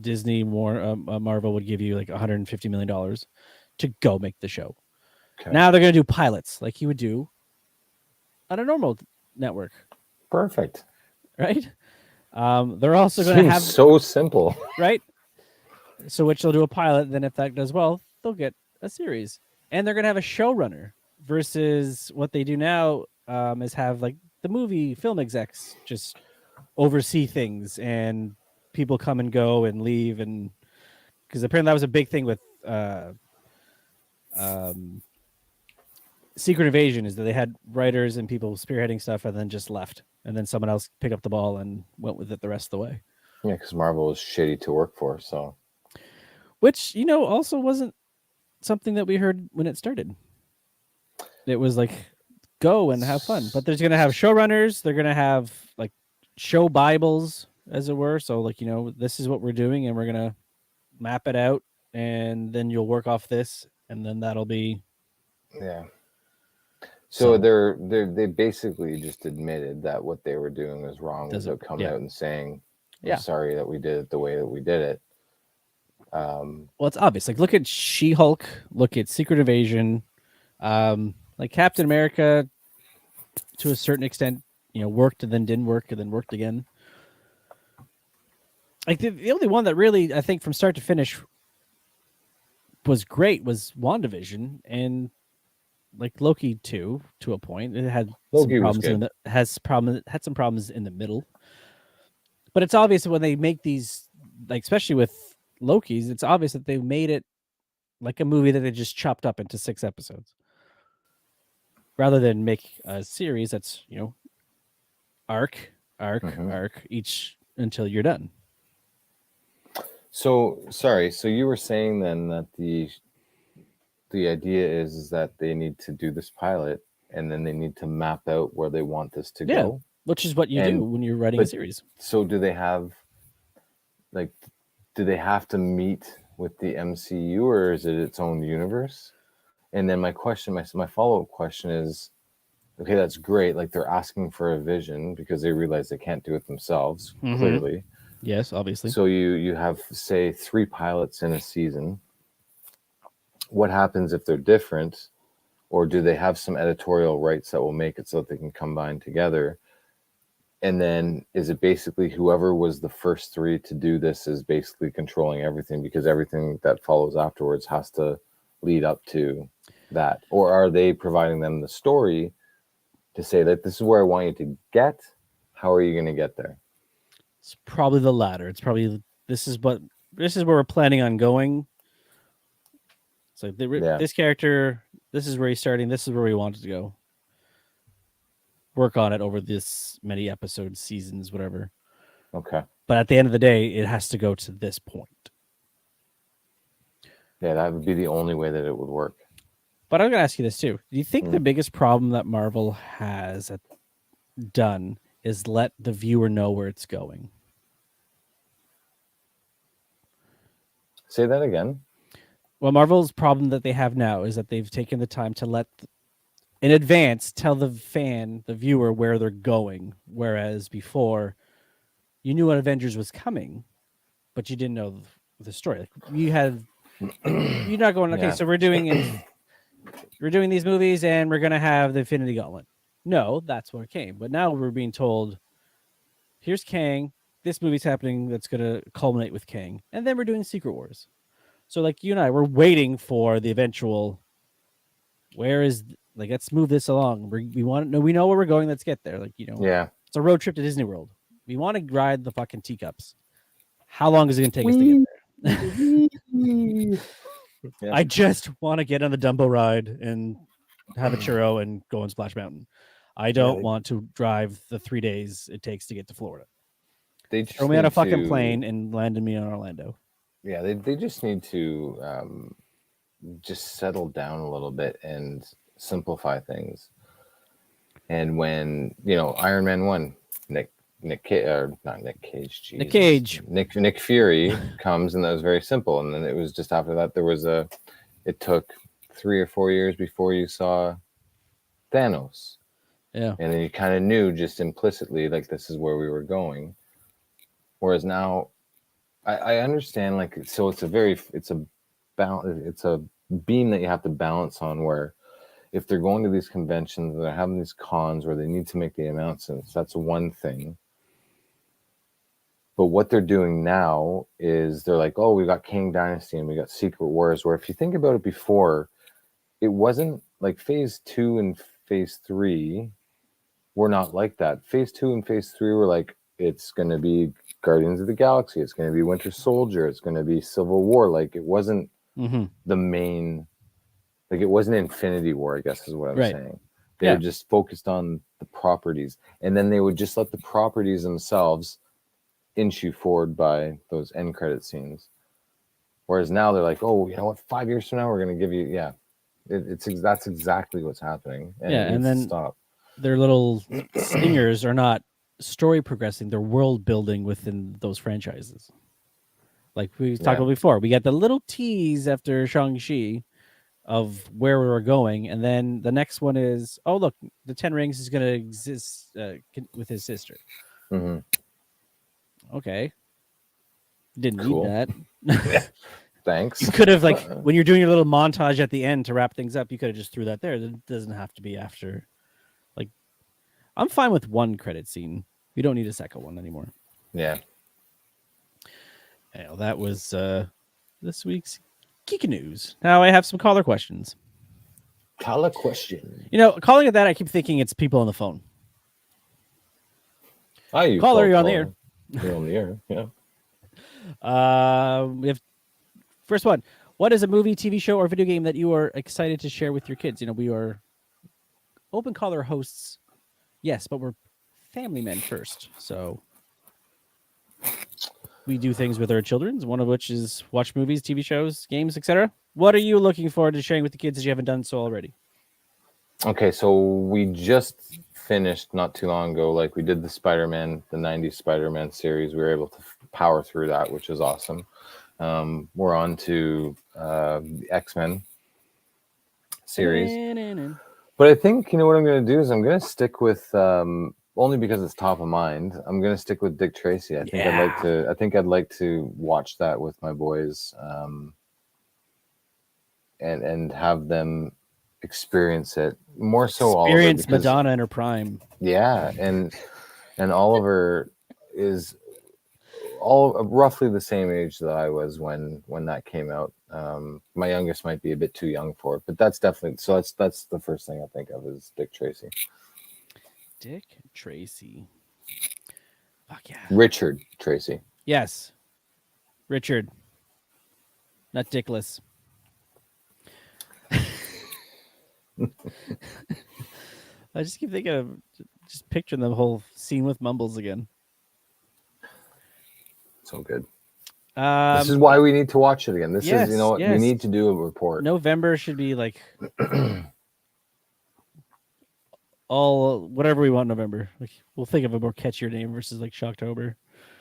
Disney, Marvel would give you like $150 million to go make the show. Okay. Now they're going to do pilots like you would do on a normal network. Perfect. Right? They're also going to have... so simple. Right? So which they'll do a pilot, then if that does well, they'll get a series. And they're going to have a showrunner versus what they do now is have like the movie film execs just oversee things and people come and go and leave. And because apparently that was a big thing with... Secret Invasion is that they had writers and people spearheading stuff and then just left, and then someone else picked up the ball and went with it the rest of the way. Yeah, because Marvel was shitty to work for, so. Which, you know, also wasn't something that we heard when it started. It was like, go and have fun. But there's going to have showrunners. They're going to have like show Bibles, as it were. So like, you know, this is what we're doing and we're going to map it out, and then you'll work off this, and then that'll be. Yeah. So they basically just admitted that what they were doing was wrong without coming out and saying, I'm sorry that we did it the way that we did it. Well, it's obvious. Like, look at She-Hulk, look at Secret Invasion, like Captain America, to a certain extent, you know, worked and then didn't work and then worked again. Like the only one that really I think from start to finish was great was WandaVision, and like Loki too, to a point. It had some Loki was problems good. had some problems in the middle. But it's obvious when they make these, like especially with Loki's, it's obvious that they made it like a movie that they just chopped up into 6 episodes. Rather than make a series that's, arc, each until you're done. So sorry. So you were saying then that the idea is that they need to do this pilot and then they need to map out where they want this to go. Which is what you do when you're writing a series. So do they have do they have to meet with the MCU, or is it its own universe? And then my follow-up question is, okay, that's great. Like they're asking for a vision because they realize they can't do it themselves, clearly. Yes, obviously. So you have, say, 3 pilots in a season. What happens if they're different? Or do they have some editorial rights that will make it so that they can combine together? And then is it basically whoever was the first 3 to do this is basically controlling everything, because everything that follows afterwards has to lead up to that? Or are they providing them the story to say that this is where I want you to get? How are you going to get there? It's probably the latter. It's probably this is where we're planning on going. So this character, this is where he's starting. This is where we wanted to go. Work on it over this many episodes, seasons, whatever. Okay. But at the end of the day, it has to go to this point. Yeah, that would be the only way that it would work. But I'm going to ask you this too. Do you think the biggest problem that Marvel has done is let the viewer know where it's going? Say that again. Well, Marvel's problem that they have now is that they've taken the time to let, in advance, tell the viewer where they're going. Whereas before, you knew what Avengers was coming, but you didn't know the story. Like you're not going, okay, so we're doing these movies and we're going to have the Infinity Gauntlet. No, that's what came. But now we're being told, here's Kang. This movie's happening that's going to culminate with Kang. And then we're doing Secret Wars. So like you and I, we're waiting for the eventual, let's move this along. We want to know, we know where we're going. Let's get there. It's a road trip to Disney World. We want to ride the fucking teacups. How long is it going to take us to get there? I just want to get on the Dumbo ride and have a churro and go on Splash Mountain. I don't want to drive the 3 days it takes to get to Florida. They just throw me on a fucking plane and land me in Orlando. Yeah, they just need to just settle down a little bit and simplify things. And when Iron Man 1, Nick Fury comes, and that was very simple. And then it was just after that it took 3 or 4 years before you saw Thanos. Yeah, and then you kind of knew just implicitly like this is where we were going. Whereas now, I understand, like, so it's a beam that you have to balance on, where if they're going to these conventions and they're having these cons where they need to make the announcements, that's one thing. But what they're doing now is they're like, oh, we got King Dynasty and we got Secret Wars, where if you think about it before, it wasn't like phase 2 and phase 3 were not like that. Phase 2 and phase 3 were like, it's going to be Guardians of the Galaxy, it's going to be Winter Soldier, it's going to be Civil War. Like, it wasn't the main, like, it wasn't Infinity War, I guess is what I'm saying. They were just focused on the properties, and then they would just let the properties themselves inch you forward by those end credit scenes. Whereas now they're like, oh, you know what, 5 years from now we're going to give you, that's exactly what's happening. And then stop. Their little stingers are not story progressing, they're world building within those franchises. Like we talked about before, we got the little tease after Shang-Chi of where we were going, and then the next one is, oh look, the 10 Rings is going to exist with his sister. Okay, didn't need that. Thanks. You could have, like, when you're doing your little montage at the end to wrap things up, you could have just threw that there. It doesn't have to be after. Like, I'm fine with one credit scene. We don't need a second one anymore. Yeah. Well, that was this week's Geek News. Now I have some caller questions. Caller question. Calling it that, I keep thinking it's people on the phone. Hi, Caller, you're on the air. You're on the air, yeah. We have first one. What is a movie, TV show, or video game that you are excited to share with your kids? We are open caller hosts, yes, but we're family men first. So we do things with our children, one of which is watch movies, TV shows, games, etc. What are you looking forward to sharing with the kids if you haven't done so already? Okay, so we just finished not too long ago. Like, we did the Spider-Man, the 90s Spider-Man series. We were able to power through that, which is awesome. We're on to the X-Men series. But I think, what I'm going to do is I'm going to stick with, only because it's top of mind, I'm going to stick with Dick Tracy. I think I'd like to watch that with my boys, and have them experience it more so. Experience Madonna in her prime. Yeah, and Oliver is all roughly the same age that I was when that came out. My youngest might be a bit too young for it, but that's definitely so. That's the first thing I think of is Dick Tracy. Dick Tracy. Fuck yeah. Richard Tracy. Yes. Richard. Not Dickless. I just keep thinking of just picturing the whole scene with Mumbles again. So good. This is why we need to watch it again. This is, we need to do a report. November should be like all whatever we want in November. Like, we'll think of a more catchier name versus like Shocktober.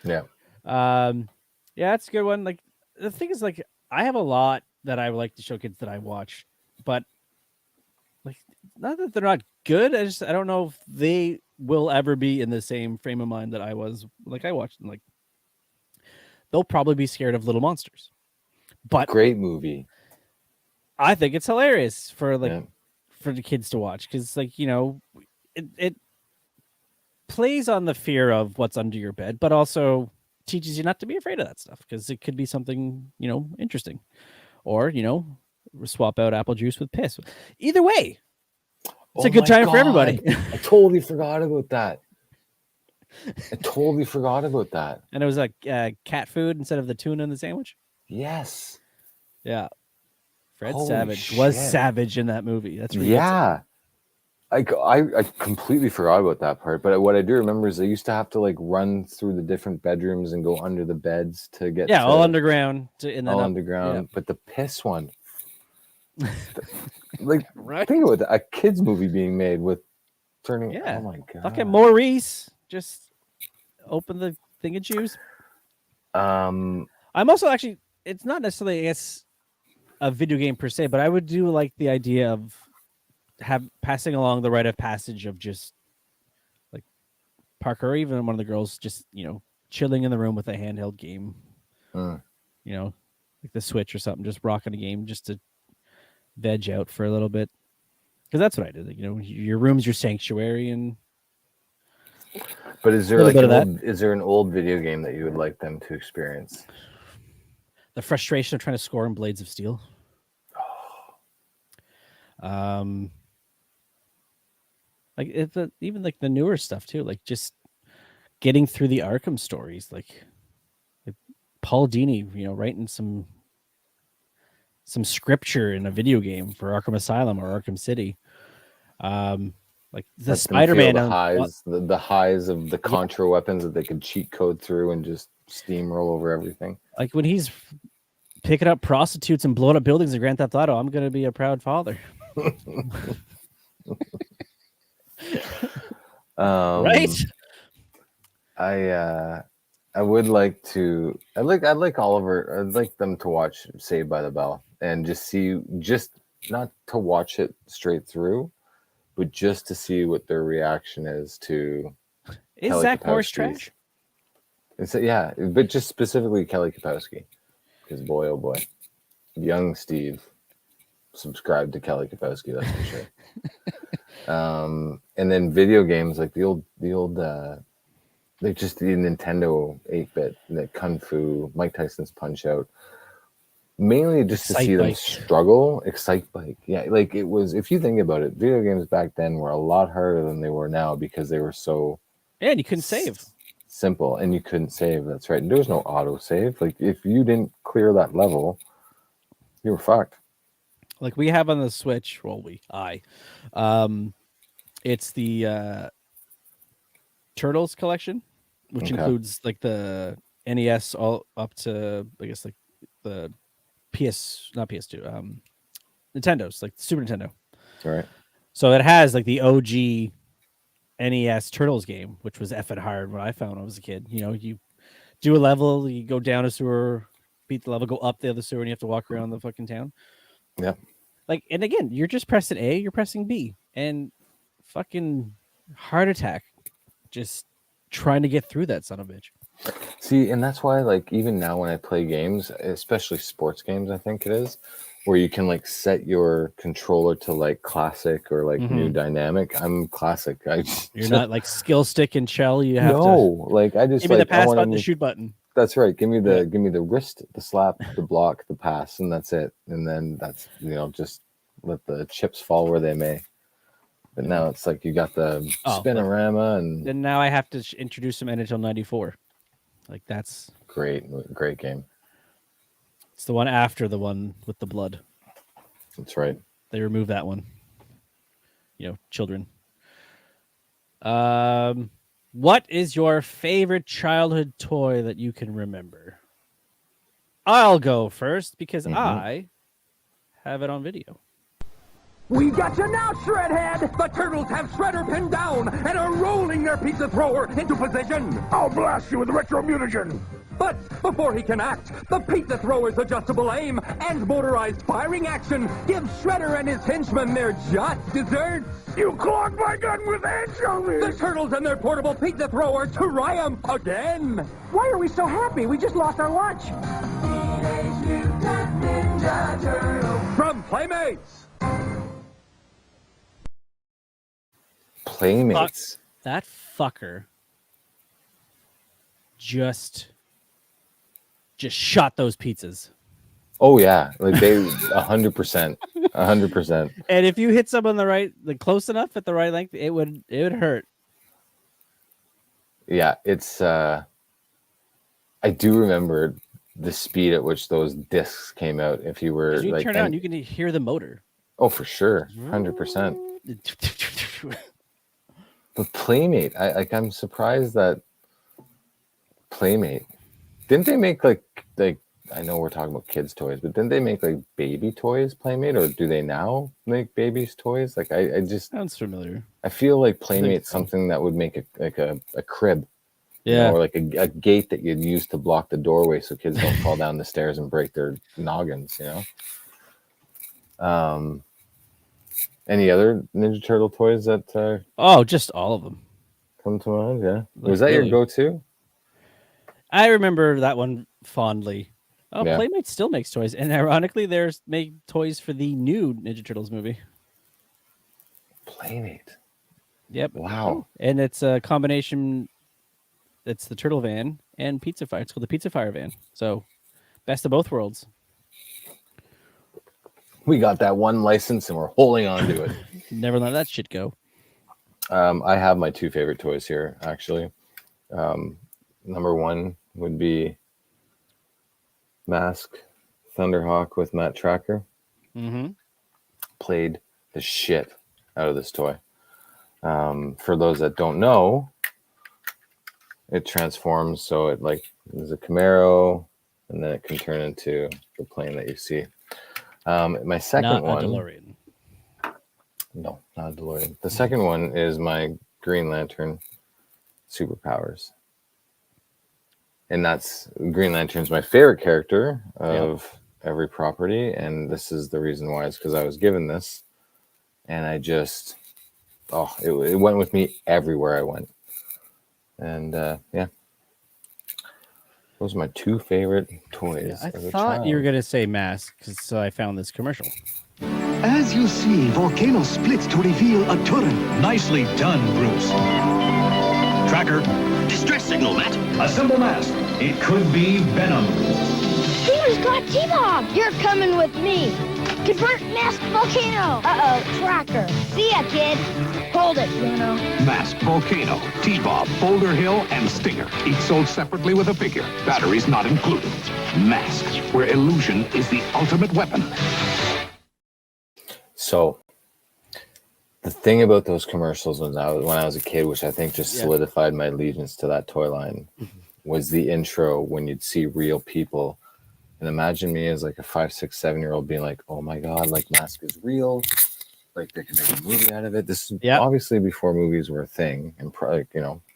Yeah. Yeah, it's a good one. Like, the thing is, like, I have a lot that I would like to show kids that I watch, but like, not that they're not good. I don't know if they will ever be in the same frame of mind that I was. Like, I watched them, like, they'll probably be scared of Little Monsters. But great movie. I think it's hilarious for for the kids to watch, because like, it plays on the fear of what's under your bed, but also teaches you not to be afraid of that stuff, because it could be something interesting, or swap out apple juice with piss. Either way, it's a good time for everybody. I totally forgot about that. And it was like cat food instead of the tuna in the sandwich. Yes. Yeah. Fred Holy Savage shit. was savage in that movie. That's really I completely forgot about that part, but what I do remember is they used to have to like run through the different bedrooms and go under the beds to get all underground underground. But the piss one, like, right? Think about that, a kids movie being made with turning. Oh my god! Fucking Maurice, just open the thing of juice. I'm also actually, it's not necessarily, I guess, a video game per se, but I would do like the idea of passing along the rite of passage of just like Parker, or even one of the girls, just chilling in the room with a handheld game, like the Switch or something, just rocking a game just to veg out for a little bit, because that's what I did. Like, your room's your sanctuary. And but is there is there an old video game that you would like them to experience? The frustration of trying to score in Blades of Steel. Like even like the newer stuff too, like just getting through the Arkham stories, like Paul Dini, writing some scripture in a video game for Arkham Asylum or Arkham City. Like the Spider-Man, the highs of the Contra weapons that they could cheat code through and just steamroll over everything. Like when he's picking up prostitutes and blowing up buildings in Grand Theft Auto, I'm gonna be a proud father. Right? I would like to. I'd like Oliver. I'd like them to watch Saved by the Bell and just not to watch it straight through, but just to see what their reaction is to. Is Zach Morris trash? Yeah, but just specifically Kelly Kapowski, because boy, oh boy, young Steve subscribed to Kelly Kapowski. That's for sure. And then video games, like the old Like just the Nintendo 8-bit, the Kung Fu, Mike Tyson's Punch Out. Mainly just to see them struggle. Excite Bike. Yeah, like it was, if you think about it, video games back then were a lot harder than they were now because they were so... And you couldn't save. Simple, and you couldn't save. That's right. There was no auto save. Like if you didn't clear that level, you were fucked. Like we have on the Switch, it's the Turtles collection, which includes like the NES all up to, I guess, like the not PS2, Nintendo's, like Super Nintendo. All right. So it has like the OG NES Turtles game, which was effing hard when I found when I was a kid. You know, you do a level, you go down a sewer, beat the level, go up the other sewer, and you have to walk around the fucking town. Yeah. Like, and again, you're just pressing A, you're pressing B, and fucking heart attack just trying to get through that son of a bitch. See, and that's why, like, even now when I play games, especially sports games, I think it is, where you can like set your controller to like classic or like new dynamic. I'm classic. You're not like skill stick and shell. You have like I just give me like the pass button, the shoot button. That's right. Give me the wrist, the slap, the block, the pass, and that's it. And then that's, you know, just let the chips fall where they may. But now it's like you got the spinorama, and then now I have to introduce some NHL '94. Like that's great game. It's the one after the one with the blood. That's right. They removed that one. You know, children. What is your favorite childhood toy that you can remember? I'll go first because I have it on video. We got you now, Shredhead! The Turtles have Shredder pinned down and are rolling their pizza thrower into position. I'll blast you with retro mutagen. But before he can act, the pizza thrower's adjustable aim and motorized firing action give Shredder and his henchmen their just desserts. You clogged my gun with anchovies! The Turtles and their portable pizza thrower triumph again! Why are we so happy? We just lost our lunch. Teenage Mutant Ninja Turtles. From Playmates. Playmates. That fucker just shot those pizzas. Oh yeah, like they 100%, 100%. And if you hit someone like close enough at the right length, it would hurt. Yeah, it's. I do remember the speed at which those discs came out. If you were you like, turn on, you can hear the motor. Oh, for sure, 100%. But Playmate, I'm surprised that Playmate didn't they make like I know we're talking about kids' toys, but didn't they make like baby toys Playmate, or do they now make babies' toys? Like I just sounds familiar. I feel like Playmate's something that would make a crib, yeah, you know, or like a gate that you'd use to block the doorway so kids don't fall down the stairs and break their noggins, you know. Any other Ninja Turtle toys that? Just all of them come to mind. Yeah, was that your go-to? I remember that one fondly. Oh, yeah. Playmate still makes toys, and ironically, there's made toys for the new Ninja Turtles movie. Playmate. Yep. Wow. And it's a combination. It's the Turtle Van and Pizza Fire. It's called the Pizza Fire Van. So, best of both worlds. We got that one license, and we're holding on to it. Never let that shit go. I have my two favorite toys here, actually. Number one would be Mask Thunderhawk with Matt Tracker. Played the shit out of this toy. For those that don't know, it transforms so it like is a Camaro, and then it can turn into the plane that you see. My second one. Not a DeLorean. No, not a DeLorean. The second one is my Green Lantern superpowers. And that's Green Lantern's my favorite character of every property. And this is the reason why, is because I was given this. And I just, it went with me everywhere I went. And yeah. Those are my two favorite toys. Yeah, I thought you were going to say Mask, so I found this commercial. As you see, volcano splits to reveal a turret. Nicely done, Bruce. Tracker. Distress signal, Matt. A simple mask. It could be venom. Steve's got T-Bob. You're coming with me. Divert mask volcano. Uh-oh, tracker. See ya, kid. Hold it, Bruno. Mask, Volcano, T-Bob, Boulder Hill, and Stinger. Each sold separately with a figure. Batteries not included. Mask, where illusion is the ultimate weapon. So, the thing about those commercials when I was a kid, which I think just solidified my allegiance to that toy line, was the intro when you'd see real people. And imagine me as like a 5, 6, 7-year-old being like, oh my God, like Mask is real. Like they can make a movie out of it. This is obviously before movies were a thing and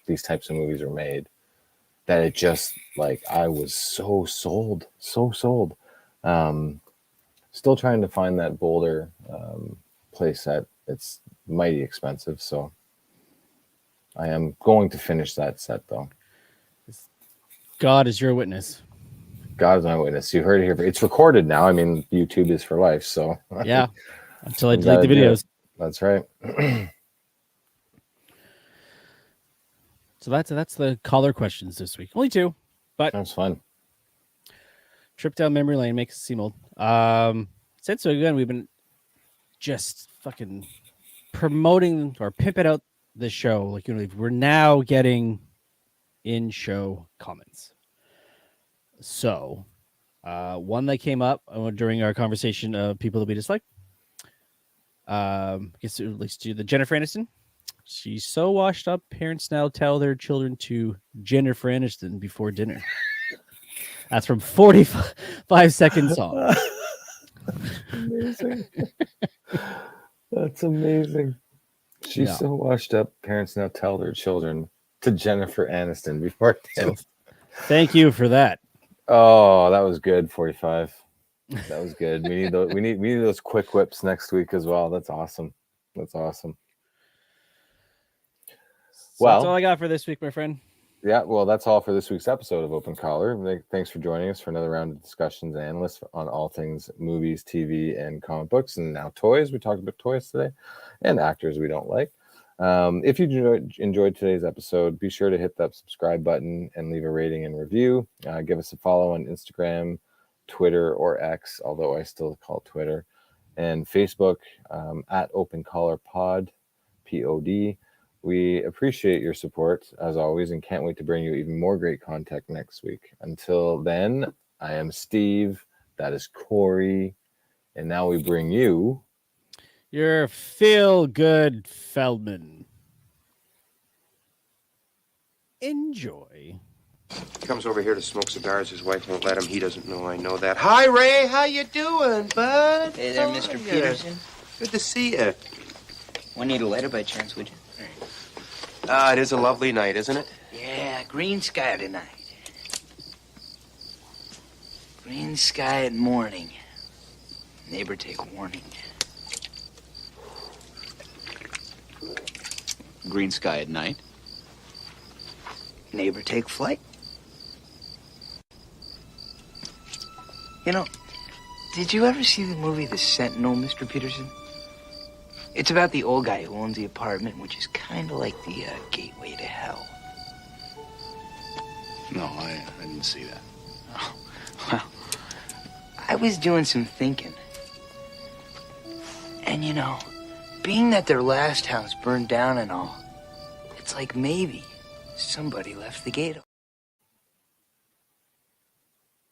these types of movies were made. That it just like, I was so sold. Still trying to find that Boulder play set. It's mighty expensive. So I am going to finish that set though. God is your witness. God is my witness. You heard it here. It's recorded now. I mean, YouTube is for life. So yeah, until I delete the videos. That's right. So that's the caller questions this week. Only 2, but that's fun. Trip down memory lane makes it seem old. Since so again, we've been just fucking promoting or pimping out the show. Like we're now getting in-show comments. So, one that came up during our conversation of people that we dislike. I guess at least to the Jennifer Aniston. She's so washed up. Parents now tell their children to Jennifer Aniston before dinner. That's from 45 Second Song. Amazing. That's amazing. She's so washed up. Parents now tell their children to Jennifer Aniston before dinner. So, thank you for that. Oh, that was good. 45. That was good. We need those. We need those quick whips next week as well. That's awesome. That's awesome. So that's all I got for this week, my friend. Yeah, well, that's all for this week's episode of Open Collar. Thanks for joining us for another round of discussions and analysis on all things movies, TV, and comic books, and now toys. We talked about toys today, and actors we don't like. If you enjoyed today's episode, be sure to hit that subscribe button and leave a rating and review. Give us a follow on Instagram, Twitter, or X, although I still call it Twitter, and Facebook at Open Collar Pod, POD. We appreciate your support, as always, and can't wait to bring you even more great content next week. Until then, I am Steve. That is Cory. And now we bring you... Your feel-good Feldman. Enjoy. He comes over here to smoke cigars. His wife won't let him. He doesn't know I know that. Hi, Ray. How you doing, bud? Hey there, Mr. Peterson. Good to see you. We need a letter by chance, would you? It is a lovely night, isn't it? Yeah, green sky tonight. Green sky at morning. Neighbor take warning. Green sky at night. Neighbor take flight. You know, did you ever see the movie The Sentinel, Mr. Peterson? It's about the old guy who owns the apartment, which is kind of like the gateway to hell. No, I didn't see that. Oh, well, I was doing some thinking. And, you know, being that their last house burned down and all, it's like maybe somebody left the gate open.